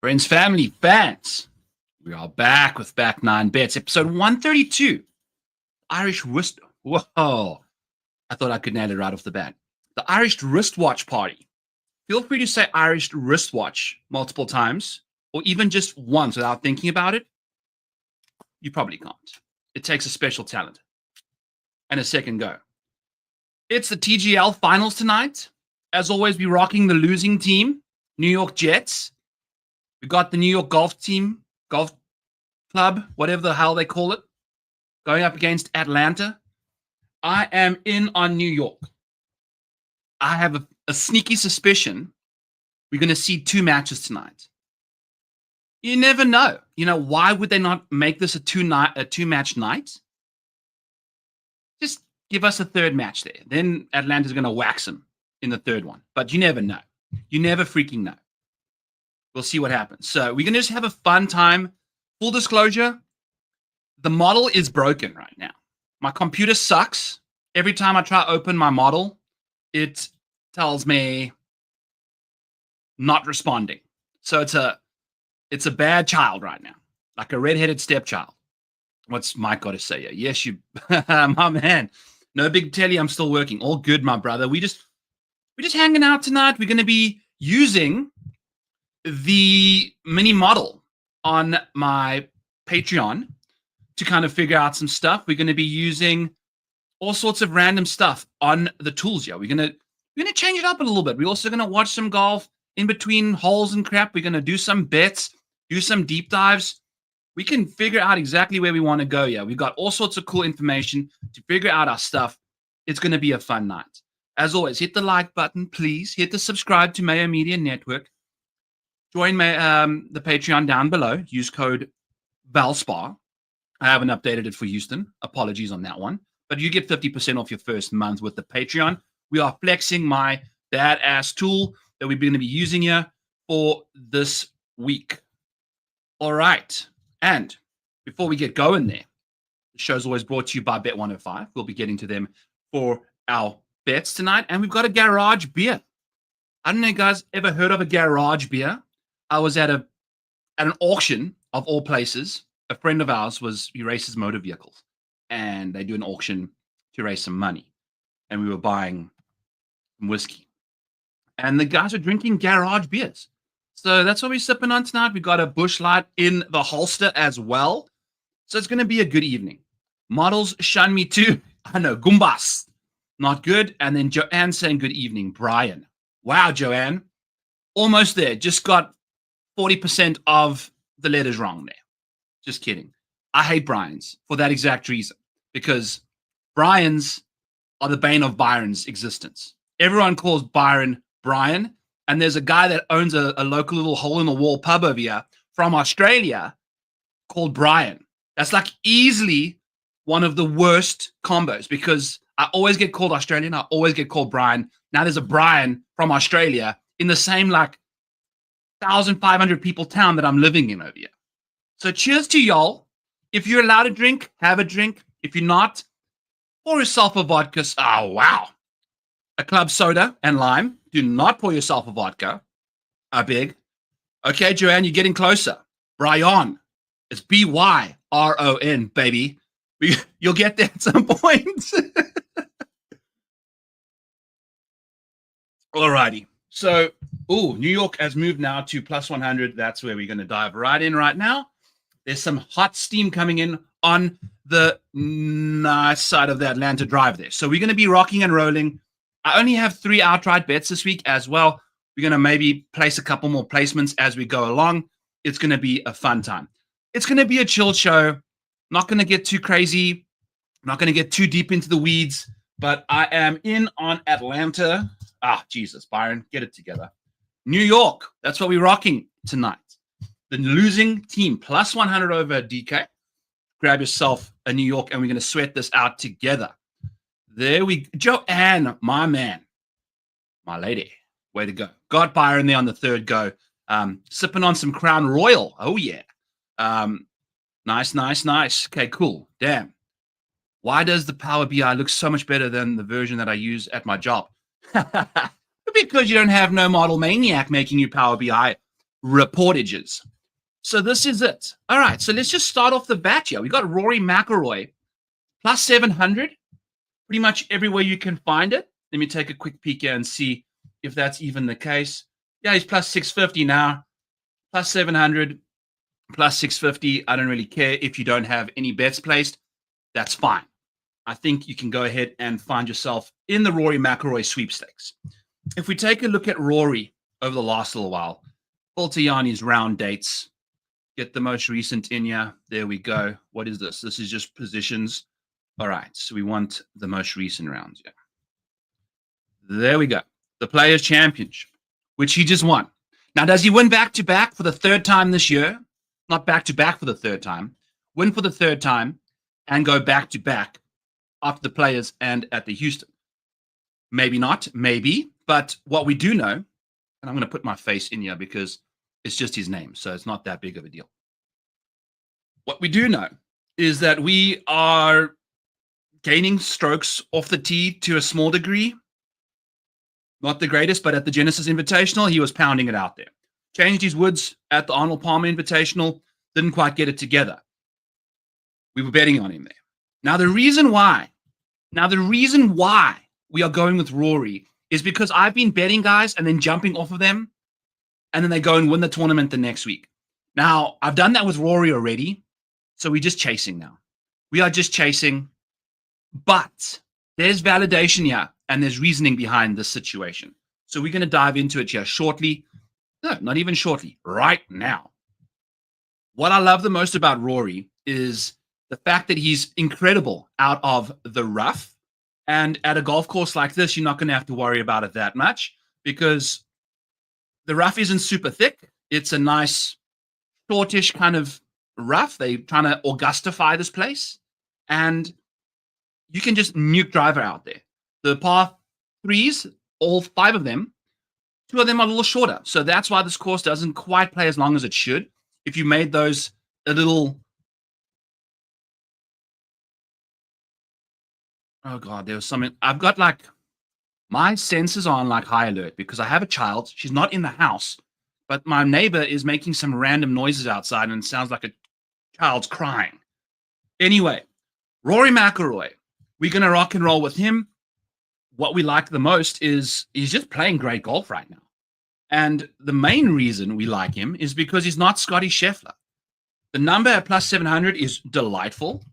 Friends, family, fans, we are back with Back Nine Bets, episode 132. Irish wrist. Whoa. I thought I could nail it right off the bat. The Irish wristwatch party. Feel free to say Irish wristwatch multiple times, or even just once without thinking about it. You probably can't. It takes a special talent and a second go. It's the TGL finals tonight. As always, we're rocking the losing team, New York Jets. We got the New York golf team, golf club, whatever the hell they call it, going up against Atlanta. I am in on New York. I have a sneaky suspicion we're going to see two matches tonight. You never know. Why would they not make this a two-match night? Just give us a third match there. Then Atlanta's going to wax them in the third one. But you never know. You never freaking know. We'll see what happens. So we're going to just have a fun time. Full disclosure, the model is broken right now. My computer sucks. Every time I try to open my model, it tells me not responding. So it's a bad child right now, like a redheaded stepchild. What's Mike got to say? Yes, you, my man. No big telly. I'm still working. All good, my brother. We're just hanging out tonight. We're going to be using the mini model on my Patreon to kind of figure out some stuff. We're going to be using all sorts of random stuff on the tools. Yeah, we're going to change it up a little bit. We're also going to watch some golf in between holes and crap. We're going to do some bets, do some deep dives. We can figure out exactly where we want to go. Yeah, we've got all sorts of cool information to figure out our stuff. It's going to be a fun night. As always, hit the like button, please. Hit the subscribe to Mayo Media Network. Join the Patreon down below. Use code VALSPAR. I haven't updated it for Houston. Apologies on that one. But you get 50% off your first month with the Patreon. We are flexing my badass tool that we're going to be using here for this week. All right. And before we get going there, the show's always brought to you by Bet105. We'll be getting to them for our bets tonight. And we've got a garage beer. I don't know, guys, ever heard of a garage beer? I was at an auction of all places. A friend of ours he races motor vehicles, and they do an auction to raise some money. And we were buying some whiskey, and the guys are drinking garage beers. So that's what we're sipping on tonight. We got a Busch Light in the holster as well. So it's going to be a good evening. Models shun me too. I know, Gumbas, not good. And then Joanne saying good evening, Brian. Wow, Joanne, almost there. Just got 40% of the letters wrong there. Just kidding. I hate Brian's for that exact reason, because Brian's are the bane of Byron's existence. Everyone calls Byron Brian, and there's a guy that owns a local little hole-in-the-wall pub over here from Australia called Brian. That's like easily one of the worst combos, because I always get called Australian. I always get called Brian. Now there's a Brian from Australia in the same 1,500 people town that I'm living in over here. So cheers to y'all. If you're allowed to drink, have a drink. If you're not, pour yourself a vodka. Oh, wow. A club soda and lime. Do not pour yourself a vodka. I beg. Okay, Joanne, you're getting closer. Brian. It's B-Y-R-O-N, baby. You'll get there at some point. Alrighty. So, New York has moved now to plus 100. That's where we're going to dive right in right now. There's some hot steam coming in on the nice side of the Atlanta drive there. So we're going to be rocking and rolling. I only have 3 outright bets this week as well. We're going to maybe place a couple more placements as we go along. It's going to be a fun time. It's going to be a chill show. Not going to get too crazy. Not going to get too deep into the weeds. But I am in on Atlanta. Jesus, Byron, get it together. New York, that's what we're rocking tonight. The losing team, plus 100 over DK. Grab yourself a New York, and we're going to sweat this out together. There we go. Joanne, my man, my lady, way to go. Got Byron there on the third go. Sipping on some Crown Royal. Oh, yeah. Nice. Okay, cool. Damn. Why does the Power BI look so much better than the version that I use at my job? Because you don't have no model maniac making you Power BI reportages. So this is it. All right, so let's just start off the bat here. We got Rory McIlroy plus 700, pretty much everywhere you can find it. Let me take a quick peek here and see if that's even the case. Yeah, he's plus 650 now, plus 700, plus 650. I don't really care if you don't have any bets placed. That's fine. I think you can go ahead and find yourself in the Rory McIlroy sweepstakes. If we take a look at Rory over the last little while, Faltiani's round dates, get the most recent in here. There we go. What is this? This is just positions. All right, so we want the most recent rounds. Yeah. There we go. The Players' Championship, which he just won. Now, does he win back-to-back for the third time this year? Not back-to-back for the third time. Win for the third time and go back-to-back after the Players and at the Houston. Maybe not, maybe. But what we do know, and I'm going to put my face in here because it's just his name, so it's not that big of a deal. What we do know is that we are gaining strokes off the tee to a small degree. Not the greatest, but at the Genesis Invitational, he was pounding it out there. Changed his woods at the Arnold Palmer Invitational, didn't quite get it together. We were betting on him there. Now, the reason why we are going with Rory is because I've been betting guys and then jumping off of them, and then they go and win the tournament the next week. Now, I've done that with Rory already, so we're just chasing now. We are just chasing, but there's validation here, and there's reasoning behind this situation. So we're going to dive into it here shortly. No, not even shortly, right now. What I love the most about Rory is the fact that he's incredible out of the rough. And at a golf course like this, you're not going to have to worry about it that much because the rough isn't super thick. It's a nice, shortish kind of rough. They're trying to Augustify this place. And you can just nuke driver out there. The par threes, all 5 of them, 2 of them are a little shorter. So that's why this course doesn't quite play as long as it should. If you made those a little... Oh, God, there was something. I've got like my senses are on like high alert because I have a child. She's not in the house, but my neighbor is making some random noises outside and it sounds like a child's crying. Anyway, Rory McIlroy, we're going to rock and roll with him. What we like the most is he's just playing great golf right now. And the main reason we like him is because he's not Scotty Sheffler. The number at plus 700 is delightful.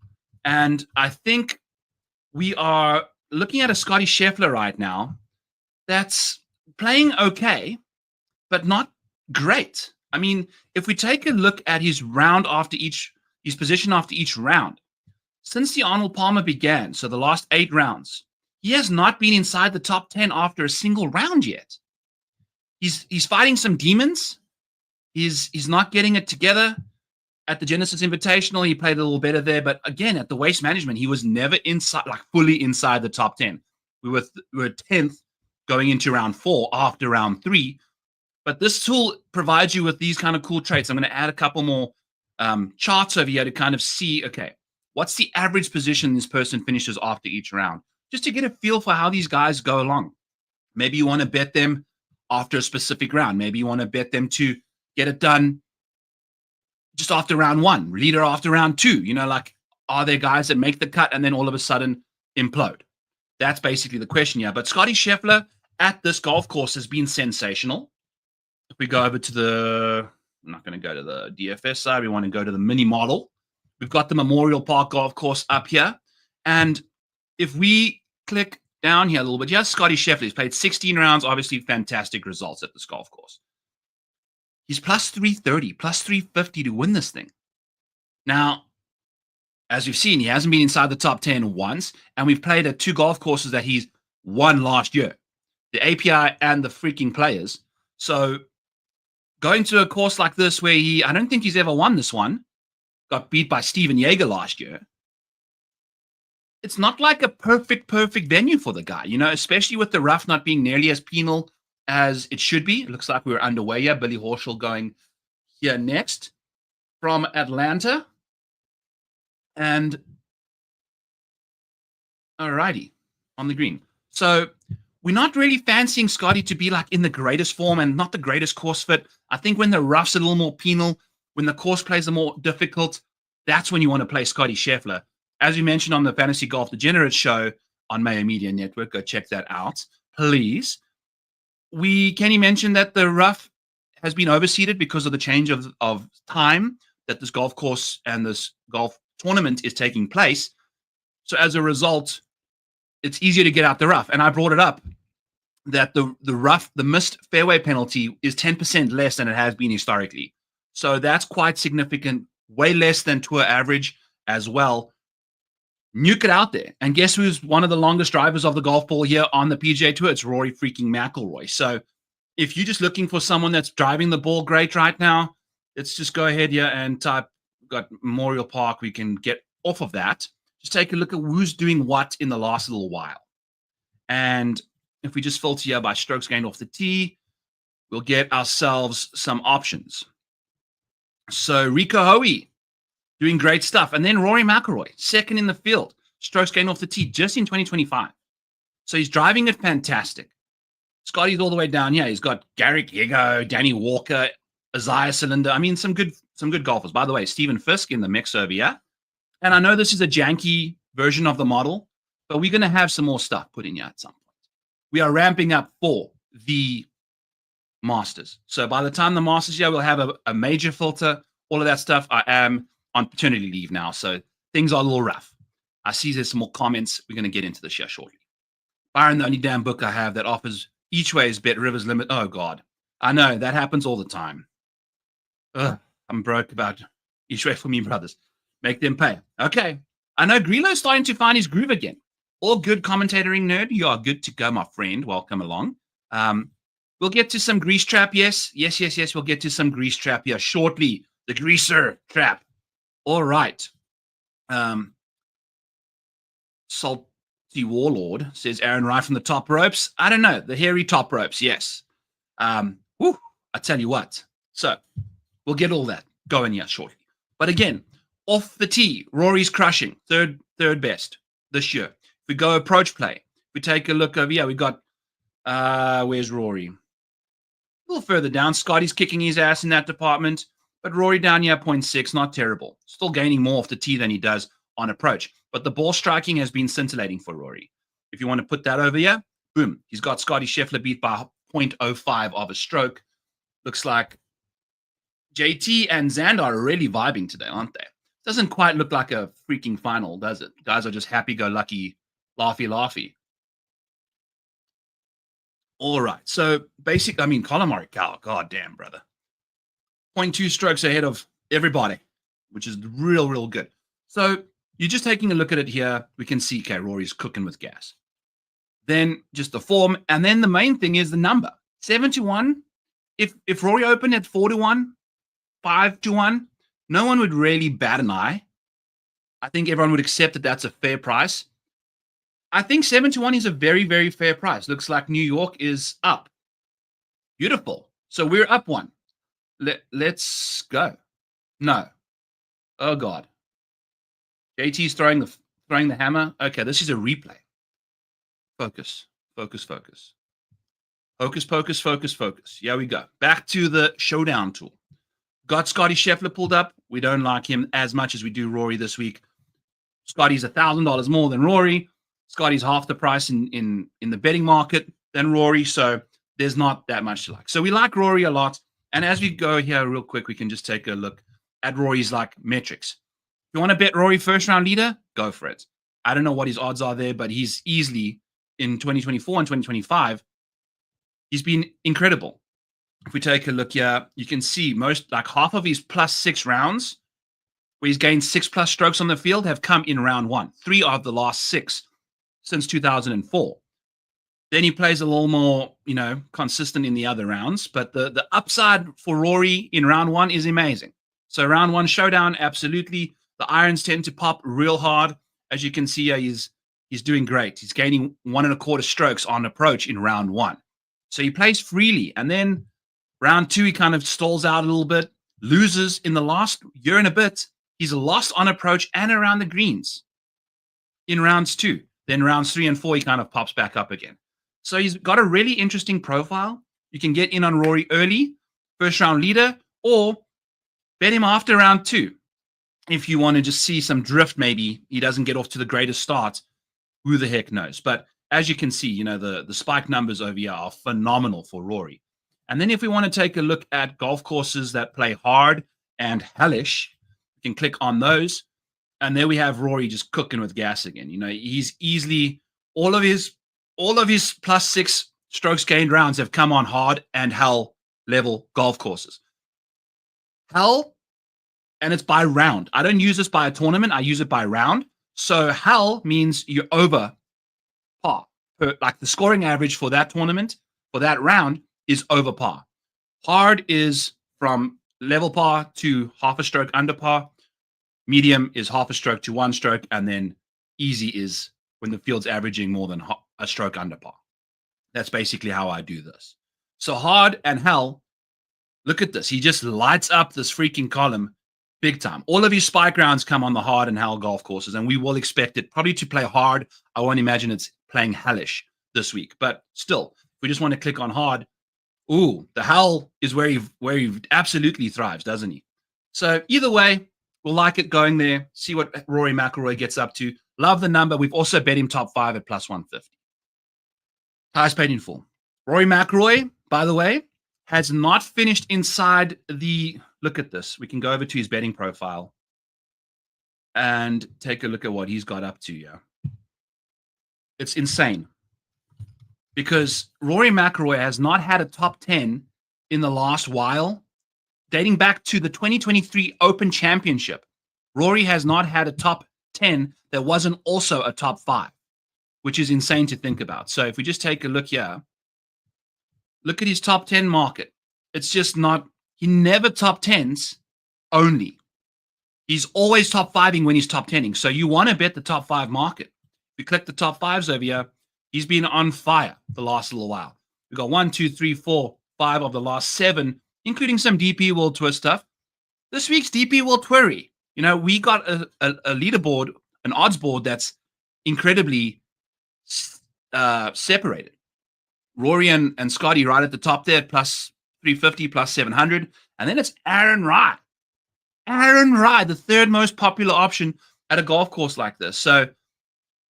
And I think we are looking at a Scotty Sheffler right now that's playing okay, but not great. I mean, if we take a look at his round after each, his position after each round, since the Arnold Palmer began, so the last 8 rounds, he has not been inside the top 10 after a single round yet. He's fighting some demons. He's not getting it together. At the Genesis Invitational, he played a little better there. But again, at the Waste Management, he was never inside, like fully inside the top 10. We were 10th going into round 4 after round 3. But this tool provides you with these kind of cool traits. I'm going to add a couple more charts over here to kind of see, okay, what's the average position this person finishes after each round? Just to get a feel for how these guys go along. Maybe you want to bet them after a specific round. Maybe you want to bet them to get it done just after round 1, leader after round 2. You know, like, are there guys that make the cut and then all of a sudden implode? That's basically the question here. But Scotty Sheffler at this golf course has been sensational. If we go over to the, I'm not going to go to the DFS side. We want to go to the mini model. We've got the Memorial Park golf course up here. And if we click down here a little bit, yes, Scotty Sheffler, he's played 16 rounds, obviously fantastic results at this golf course. He's plus 330, plus 350 to win this thing. Now, as we've seen, he hasn't been inside the top 10 once, and we've played at 2 golf courses that he's won last year, the API and the freaking Players. So going to a course like this where I don't think he's ever won this one, got beat by Steven Yeager last year. It's not like a perfect venue for the guy, you know, especially with the rough not being nearly as penal as it should be. It looks like we're underway here. Billy Horschel going here next from Atlanta. And alrighty, on the green. So we're not really fancying Scotty to be like in the greatest form and not the greatest course fit. I think when the rough's a little more penal, when the course plays are more difficult, that's when you want to play Scotty Sheffler. As we mentioned on the Fantasy Golf Degenerate show on Mayo Media Network, go check that out, please. Kenny mentioned that the rough has been overseeded because of the change of time that this golf course and this golf tournament is taking place. So as a result, it's easier to get out the rough. And I brought it up that the missed fairway penalty is 10% less than it has been historically. So that's quite significant, way less than tour average as well. Nuke it out there. And guess who's one of the longest drivers of the golf ball here on the PGA Tour? It's Rory freaking McIlroy. So if you're just looking for someone that's driving the ball great right now, let's just go ahead here and type, got Memorial Park. We can get off of that. Just take a look at who's doing what in the last little while. And if we just filter here by strokes gained off the tee, we'll get ourselves some options. So Rico Hoey doing great stuff. And then Rory McIlroy, second in the field, strokes gained off the tee just in 2025. So he's driving it fantastic. Scotty's all the way down here. He's got Garrick Higo, Danny Walker, Isaiah Cylinder. I mean, some good golfers. By the way, Stephen Fisk in the mix over here. And I know this is a janky version of the model, but we're going to have some more stuff put in here at some point. We are ramping up for the Masters. So by the time the Masters here, we'll have a major filter, all of that stuff. I am on paternity leave now, so things are a little rough. I see there's some more comments. We're going to get into this here shortly. Byron, the only damn book I have that offers each way's Bet Rivers Limit. Oh, God. I know. That happens all the time. Ugh, I'm broke about each way for me, brothers. Make them pay. Okay. I know Grelo's starting to find his groove again. All good commentating nerd. You are good to go, my friend. Welcome along. We'll get to some grease trap. Yes. We'll get to some grease trap here shortly. The greaser trap. All right. Salty Warlord says Aaron Rai from the top ropes. I don't know. The hairy top ropes. Yes. I tell you what. So we'll get all that going here shortly. But again, off the tee, Rory's crushing. Third best this year. If we go approach play, if we take a look over here, we got, where's Rory? A little further down. Scotty's kicking his ass in that department. But Rory down here, 0.6, not terrible. Still gaining more off the tee than he does on approach. But the ball striking has been scintillating for Rory. If you want to put that over here, boom. He's got Scotty Sheffler beat by 0.05 of a stroke. Looks like JT and Xander are really vibing today, aren't they? Doesn't quite look like a freaking final, does it? Guys are just happy-go-lucky, laughy. All right. So, basically, I mean, Colin Morikawa, god damn, brother. 0.2 strokes ahead of everybody, which is real good. So, you're just taking a look at it here. We can see, okay, Rory's cooking with gas. Then just the form. And then the main thing is the number. 7-1. If Rory opened at 4-1, 5-1, no one would really bat an eye. I think everyone would accept that that's a fair price. I think 7-1 is a very, very fair price. Looks like New York is up. Beautiful. So we're up one. Let's go. No. Oh, God. JT's throwing the hammer. Okay, this is a replay. Focus. Hocus pocus. Here we go. Back to the showdown tool. Got Scotty Sheffler pulled up. We don't like him as much as we do Rory this week. Scotty's $1,000 more than Rory. Scotty's half the price in the betting market than Rory, so there's not that much to like. So we like Rory a lot. And as we go here real quick, we can just take a look at Rory's like metrics. If you want to bet Rory first round leader, go for it. I don't know what his odds are there, but he's easily in 2024 and 2025. He's been incredible. If we take a look here, you can see most, like half of his +6 rounds where he's gained 6+ strokes on the field have come in round one. 3 of the last 6 since 2004. Then he plays a little more, consistent in the other rounds. But the upside for Rory in round one is amazing. So round one showdown, absolutely. The irons tend to pop real hard. As you can see here, he's doing great. He's gaining 1.25 strokes on approach in round one. So he plays freely. And then round two, he kind of stalls out a little bit, loses in the last year and a bit. He's lost on approach and around the greens in rounds 2. Then rounds 3 and 4, he kind of pops back up again. So he's got a really interesting profile. You can get in on Rory early, first round leader, or bet him after round 2. If you want to just see some drift, maybe he doesn't get off to the greatest start. Who the heck knows? But as you can see, the spike numbers over here are phenomenal for Rory. And then if we want to take a look at golf courses that play hard and hellish, you can click on those. And there we have Rory just cooking with gas again. He's easily all of his +6 strokes gained rounds have come on hard and hell level golf courses. Hell, and it's by round. I don't use this by a tournament. I use it by round. So hell means you're over par. Like the scoring average for that tournament, for that round, is over par. Hard is from level par to half a stroke under par. Medium is half a stroke to 1 stroke. And then easy is when the field's averaging more than a stroke under par. That's basically how I do this. So hard and hell, look at this. He just lights up this freaking column big time. All of his spike rounds come on the hard and hell golf courses, and we will expect it probably to play hard. I won't imagine it's playing hellish this week. But still, if we just want to click on hard, the hell is where he absolutely thrives, doesn't he? So either way, we'll like it going there. See what Rory McIlroy gets up to. Love the number. We've also bet him top 5 at +150. Highest paid in full. Rory McIlroy, by the way, has not finished inside the... Look at this. We can go over to his betting profile and take a look at what he's got up to here. It's insane. Because Rory McIlroy has not had a top 10 in the last while. Dating back to the 2023 Open Championship, Rory has not had a top 10 that wasn't also a top 5, which is insane to think about. So if we just take a look here, look at his top 10 market. It's just not, he never top 10s only. He's always top 5ing when he's top 10ing. So you want to bet the top 5 market. If we click the top 5s over here, he's been on fire the last little while. We've got 1, 2, 3, 4, 5 of the last 7, including some DP World Tour stuff. This week's DP World Toury, we got a leaderboard, an odds board that's incredibly separated. Rory and Scotty right at the top there, plus 350, plus 700. And then it's Aaron Rai. Aaron Rai, the third most popular option at a golf course like this. So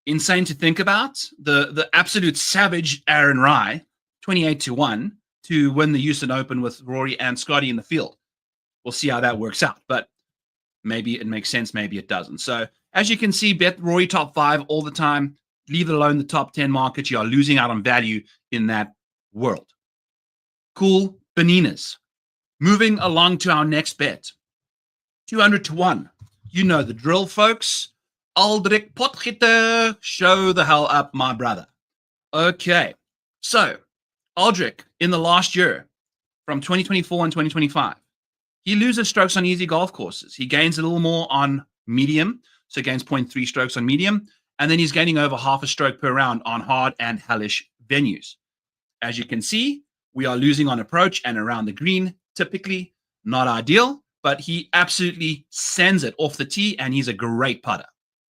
insane to think about. The absolute savage Aaron Rai, 28-1 to win the Houston Open with Rory and Scotty in the field. We'll see how that works out. But maybe it makes sense, maybe it doesn't. So as you can see, bet Rory top 5 all the time. Leave alone the top 10 market. You are losing out on value in that world. Cool bananas. Moving along to our next bet. 200-1. You know the drill, folks. Aldrich Potgieter, show the hell up, my brother. Okay. So, Aldrich, in the last year, from 2024 and 2025, he loses strokes on easy golf courses. He gains a little more on medium, so gains 0.3 strokes on medium, and then he's gaining over half a stroke per round on hard and hellish venues. As you can see, we are losing on approach and around the green, typically not ideal, but he absolutely sends it off the tee, and he's a great putter.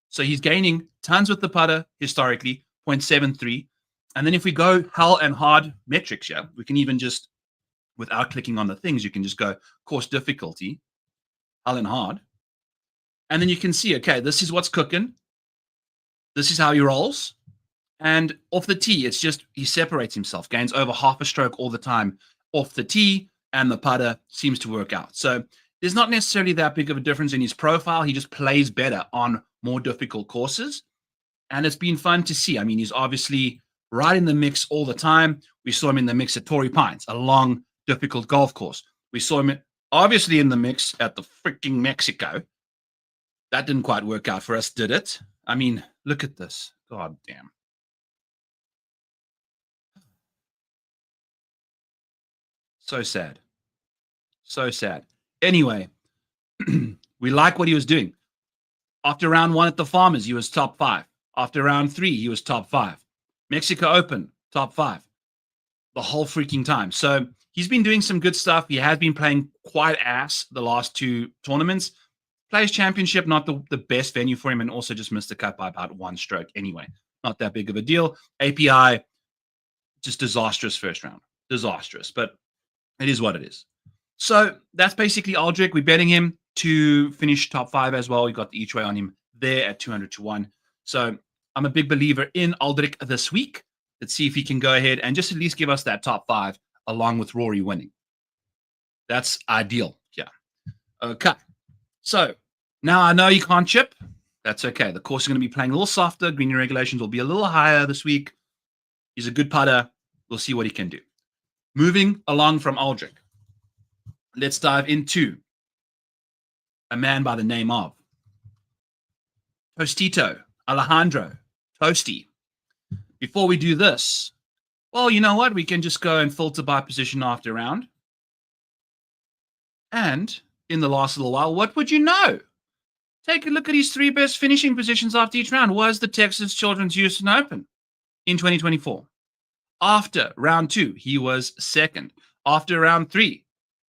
So he's gaining tons with the putter historically, 0.73. And then if we go hell and hard metrics here, we can even just, without clicking on the things, you can just go course difficulty, hell and hard. And then you can see, okay, this is what's cooking. This is how he rolls. And off the tee, it's just he separates himself, gains over half a stroke all the time off the tee, and the putter seems to work out. So there's not necessarily that big of a difference in his profile. He just plays better on more difficult courses. And it's been fun to see. I mean, he's obviously right in the mix all the time. We saw him in the mix at Torrey Pines, a long, difficult golf course. We saw him obviously in the mix at the freaking Mexico. That didn't quite work out for us, did it? I mean, look at this. God damn. So sad. So sad. Anyway, we like what he was doing. After round 1 at the Farmers, he was top 5. After round 3, he was top 5. Mexico Open, top 5. The whole freaking time. So he's been doing some good stuff. He has been playing quite ass the last 2 tournaments. Players Championship, not the best venue for him, and also just missed the cut by about 1 stroke anyway. Not that big of a deal. API, just disastrous first round. Disastrous, but it is what it is. So that's basically Aldrich. We're betting him to finish top 5 as well. We got the each way on him there at 200 to 1. So I'm a big believer in Aldrich this week. Let's see if he can go ahead and just at least give us that top 5 along with Rory winning. That's ideal. Yeah. Okay. So now I know you can't chip. That's okay. The course is going to be playing a little softer. Green regulations will be a little higher this week. He's a good putter. We'll see what he can do. Moving along from Aldrich, let's dive into a man by the name of Tosti Alejandro. Tosti. Before we do this, well, you know what? We can just go and filter by position after round. And in the last little while, what would you know? Take a look at his 3 best finishing positions after each round. Was the Texas Children's Houston Open in 2024. After round 2, he was second. After round 3,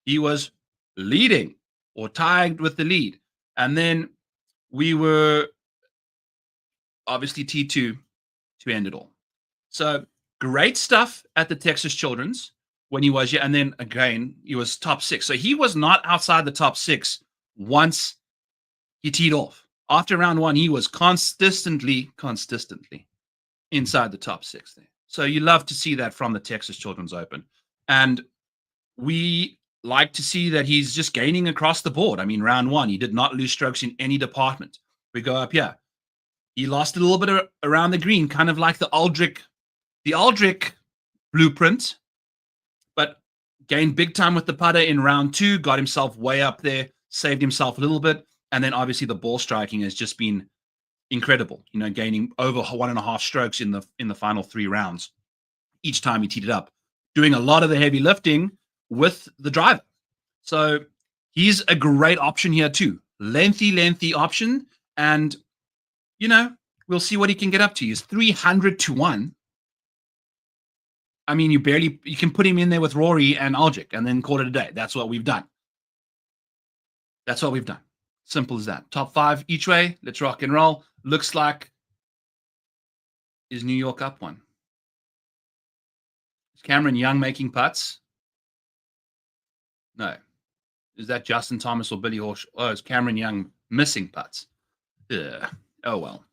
he was leading or tied with the lead. And then we were obviously T2 to end it all. So great stuff at the Texas Children's when he was here. And then again, he was top 6. So he was not outside the top 6 once he teed off. After round 1, he was consistently inside the top 6 there. So you love to see that from the Texas Children's Open. And we like to see that he's just gaining across the board. I mean, round 1, he did not lose strokes in any department. We go up here. He lost a little bit around the green, kind of like the Aldrich blueprint, but gained big time with the putter in round 2, got himself way up there, saved himself a little bit. And then obviously the ball striking has just been incredible, you know, gaining over 1.5 strokes in the final 3 rounds each time he teed it up, doing a lot of the heavy lifting with the driver. So he's a great option here too. Lengthy option. And, you know, we'll see what he can get up to. He's 300 to 1. I mean, you can put him in there with Rory and Aldrich and then call it a day. That's what we've done. Simple as that. Top 5 each way. Let's rock and roll. Looks like, is New York up one? Is Cameron Young making putts? No. Is that Justin Thomas or Billy Horsch? Oh, is Cameron Young missing putts? Ugh. Oh, well.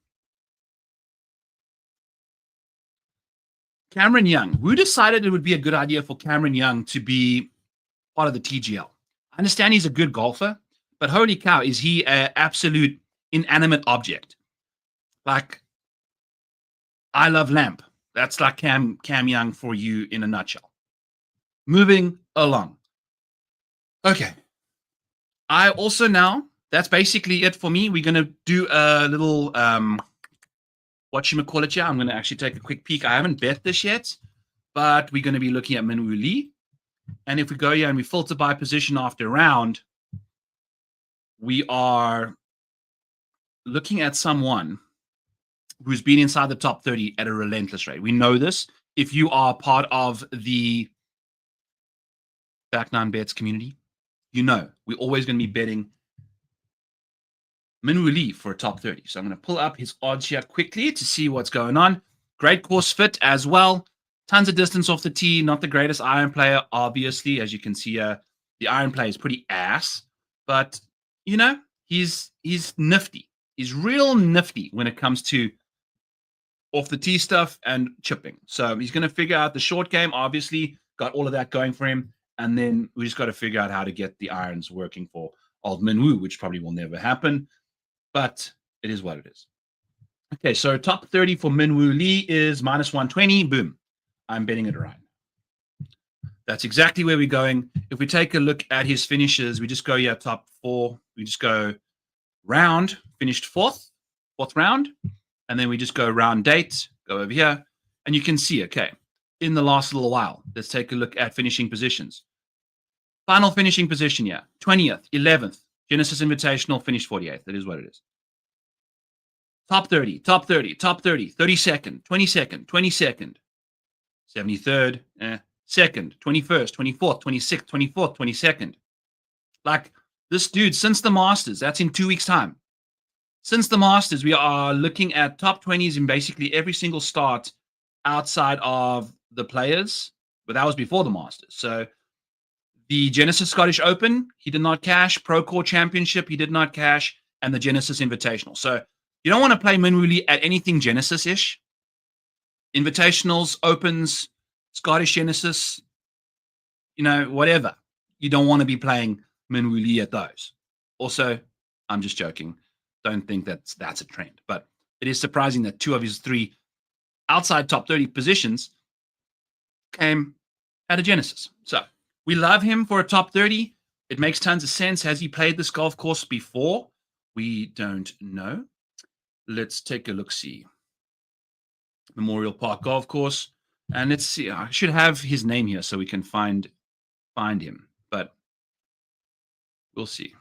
Cameron Young. Who decided it would be a good idea for Cameron Young to be part of the TGL? I understand he's a good golfer, but holy cow, is he an absolute inanimate object? Like, I love Lamp. That's like Cam Young for you in a nutshell. Moving along. Okay. I also now, that's basically it for me. We're going to do a little, whatchamacallit here. I'm going to actually take a quick peek. I haven't bet this yet, but we're going to be looking at Min Woo Lee. And if we go here and we filter by position after round, we are looking at someone who's been inside the top 30 at a relentless rate. We know this. If you are part of the Back Nine Bets community, you know we're always going to be betting Min Woo Lee for a top 30. So I'm going to pull up his odds here quickly to see what's going on. Great course fit as well. Tons of distance off the tee. Not the greatest iron player, obviously. As you can see, the iron play is pretty ass. But, you know, he's nifty. He's real nifty when it comes to off the tee stuff and chipping. So he's going to figure out the short game, obviously. Got all of that going for him. And then we just got to figure out how to get the irons working for old Min Woo, which probably will never happen. But it is what it is. Okay, so top 30 for Min Woo Lee is minus 120. Boom. I'm betting it right. That's exactly where we're going. If we take a look at his finishes, we just go here, top 4. We just go round, finished fourth round. And then we just go round date, go over here. And you can see, okay, in the last little while, let's take a look at finishing positions. Final finishing position here, 20th, 11th. Genesis Invitational finished 48th. That is what it is. Top 30, top 30, top 30, 32nd, 22nd, 22nd, 73rd, second, 21st, 24th, 26th, 24th, 22nd. Like this dude, since the Masters, that's in 2 weeks' time. Since the Masters, we are looking at top 20s in basically every single start outside of the Players, but that was before the Masters. So the Genesis Scottish Open, he did not cash. Pro Core Championship, he did not cash. And the Genesis Invitational. So you don't want to play Min Woo Lee at anything Genesis-ish. Invitationals, Opens, Scottish Genesis, whatever. You don't want to be playing Min Woo Lee at those. Also, I'm just joking. Don't think that's a trend. But it is surprising that 2 of his 3 outside top 30 positions came at a Genesis. So we love him for a top 30. It makes tons of sense. Has he played this golf course before? We don't know. Let's take a look-see. Memorial Park Golf Course. And let's see. I should have his name here so we can find him. But we'll see.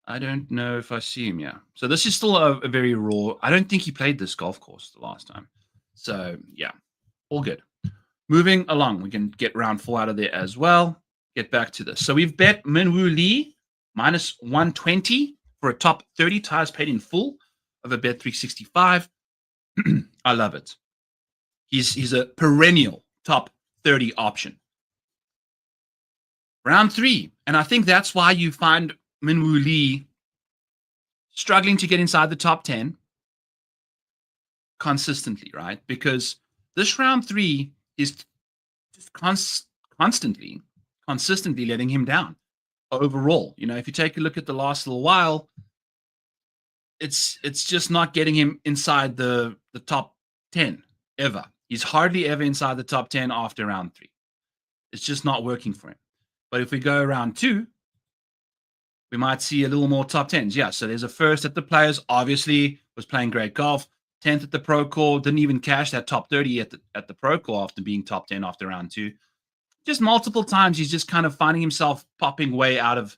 I don't know if I see him, yeah. So this is still a very raw. I don't think he played this golf course the last time. So, yeah, all good. Moving along, we can get round 4 out of there as well. Get back to this. So we've bet Min Woo Lee minus 120 for a top 30. Tires paid in full of a bet 365. I love it. He's a perennial top 30 option. Round 3. And I think that's why you find Min Woo Lee struggling to get inside the top 10 consistently, right? Because this round 3 is just consistently letting him down overall. If you take a look at the last little while, it's just not getting him inside the top 10 ever. He's hardly ever inside the top 10 after round 3. It's just not working for him. But if we go round 2, we might see a little more top 10s. Yeah, so there's a first at the Players. Obviously, was playing great golf. 10th at the Pro Core. Didn't even cash that top 30 at the Pro Core after being top 10 after round 2. Just multiple times, he's just kind of finding himself popping way out of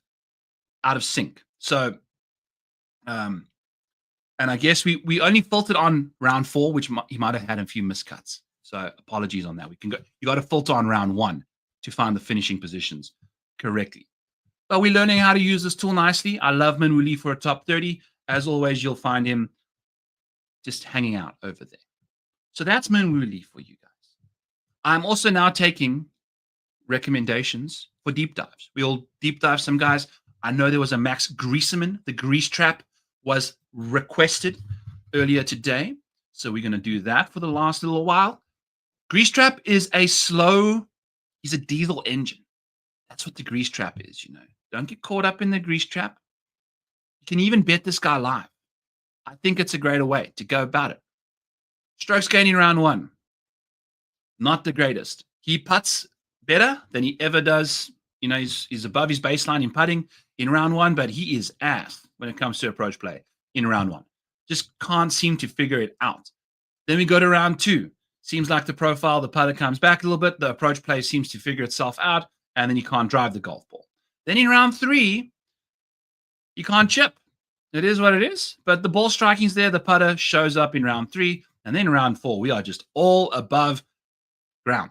sync. So, and I guess we only filtered on round 4, which he might have had a few miscuts. So apologies on that. You got to filter on round 1 to find the finishing positions correctly. But we're learning how to use this tool nicely. I love Min Woo Lee for a top 30. As always, you'll find him just hanging out over there. So that's Min Woo Lee for you guys. I'm also now taking recommendations for deep dives. We'll deep dive some guys. I know there was a Max Griesemann. The Grease Trap was requested earlier today. So we're going to do that for the last little while. Grease Trap is he's a diesel engine. That's what the Grease Trap is, Don't get caught up in the Grease Trap. You can even bet this guy live. I think it's a greater way to go about it. Strokes gained in round 1. Not the greatest. He putts better than he ever does. He's above his baseline in putting in round 1, but he is ass when it comes to approach play in round 1. Just can't seem to figure it out. Then we go to round 2. Seems like the profile, the putter comes back a little bit. The approach play seems to figure itself out, and then you can't drive the golf ball. Then in round 3, you can't chip. It is what it is, but the ball striking's there. The putter shows up in round 3, and then round 4, we are just all above ground.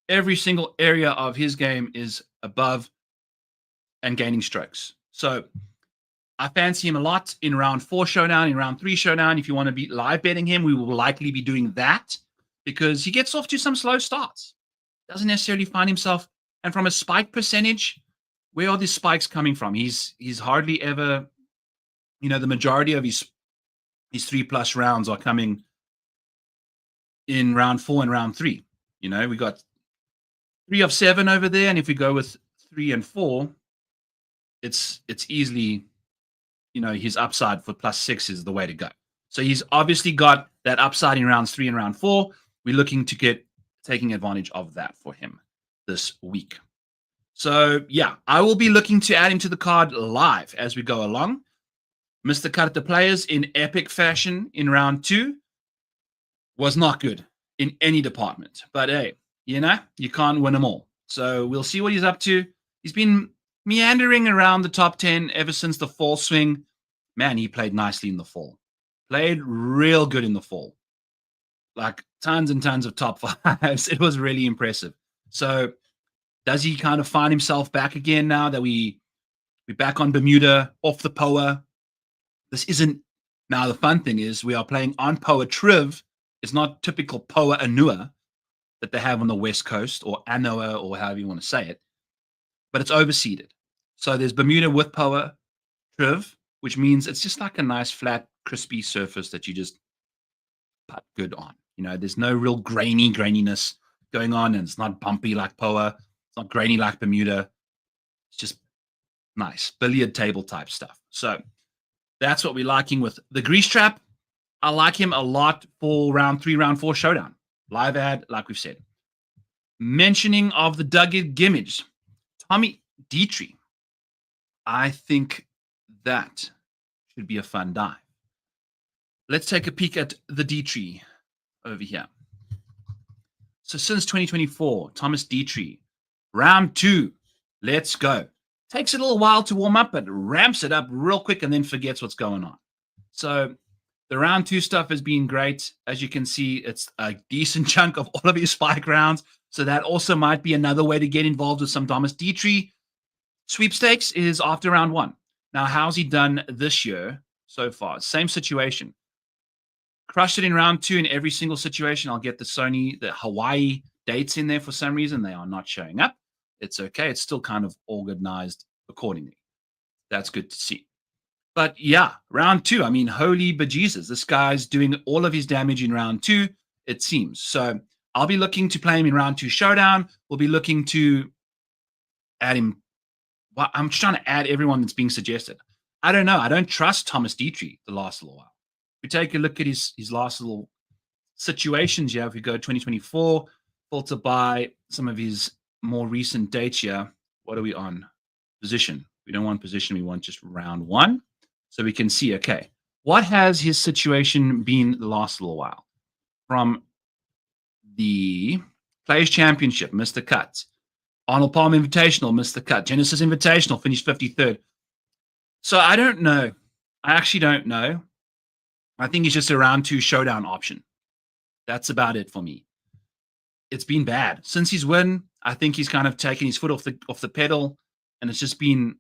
Every single area of his game is above and gaining strokes. So I fancy him a lot in round 4 showdown, in round 3 showdown. If you want to be live betting him, we will likely be doing that because he gets off to some slow starts. Doesn't necessarily find himself. And from a spike percentage, where are these spikes coming from? He's hardly ever, the majority of his 3+ rounds are coming in round 4 and round 3. We got 3 of 7 over there. And if we go with 3 and 4, it's easily, his upside for +6 is the way to go. So he's obviously got that upside in rounds 3 and round 4. We're looking to taking advantage of that for him this week. So, yeah, I will be looking to add him to the card live as we go along. Mr. Cut at the Players in epic fashion in round 2 was not good in any department. But, hey, you can't win them all. So we'll see what he's up to. He's been meandering around the top 10 ever since the fall swing. Man, he played nicely in the fall. Played real good in the fall. Like tons and tons of top 5s. It was really impressive. So does he kind of find himself back again now that we're back on Bermuda, off the POA? This isn't... Now, the fun thing is we are playing on POA Triv. It's not typical Poa Anua that they have on the West Coast, or Anoa, or however you want to say it, but it's overseeded. So there's Bermuda with Poa Triv, which means it's just like a nice, flat, crispy surface that you just putt good on. There's no real graininess going on, and it's not bumpy like Poa. It's not grainy like Bermuda. It's just nice billiard table type stuff. So that's what we're liking with the grease trap. I like him a lot for round 3, round 4 showdown. Live ad, like we've said. Mentioning of the Ghim, Tommy Detry. I think that should be a fun dive. Let's take a peek at the Detry over here. So since 2024, Thomas Detry, round 2, let's go. Takes a little while to warm up, but ramps it up real quick and then forgets what's going on. So the round 2 stuff has been great. As you can see, it's a decent chunk of all of his spike rounds. So that also might be another way to get involved with some Thomas Detry. Sweepstakes is after round 1. Now, how's he done this year so far? Same situation. Crushed it in round 2 in every single situation. I'll get the Hawaii dates in there for some reason. They are not showing up. It's okay. It's still kind of organized accordingly. That's good to see. But yeah, round 2. I mean, holy bejesus. This guy's doing all of his damage in round 2, it seems. So I'll be looking to play him in round 2 showdown. We'll be looking to add him. Well, I'm just trying to add everyone that's being suggested. I don't know. I don't trust Thomas Detry the last little while. If we take a look at his last little situations here, if we go 2024, filter by some of his more recent dates here, what are we on? Position. We don't want position. We want just round 1. So we can see, okay, what has his situation been the last little while? From the Players Championship, missed the cut. Arnold Palm Invitational, missed the cut. Genesis Invitational, finished 53rd. So I don't know. I actually don't know. I think he's just a round 2 showdown option. That's about it for me. It's been bad. Since he's won, I think he's kind of taken his foot off the pedal, and it's just been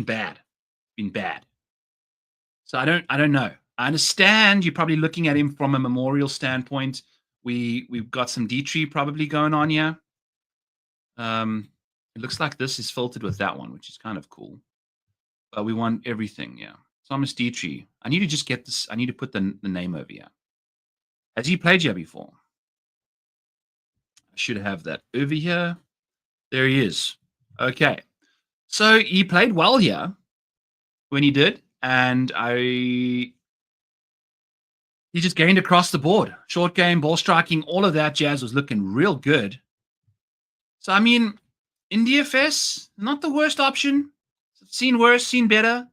bad. Been bad. So I don't know. I understand you're probably looking at him from a memorial standpoint. We've got some Detry probably going on here. It looks like this is filtered with that one, which is kind of cool. But we want everything, yeah. Thomas Detry. I need to just get this. I need to put the name over here. Has he played here before? I should have that over here. There he is. Okay. So he played well here when he did. And he just gained across the board. Short game, ball striking, all of that jazz was looking real good. So, I mean, in DFS, not the worst option. Seen worse, seen better,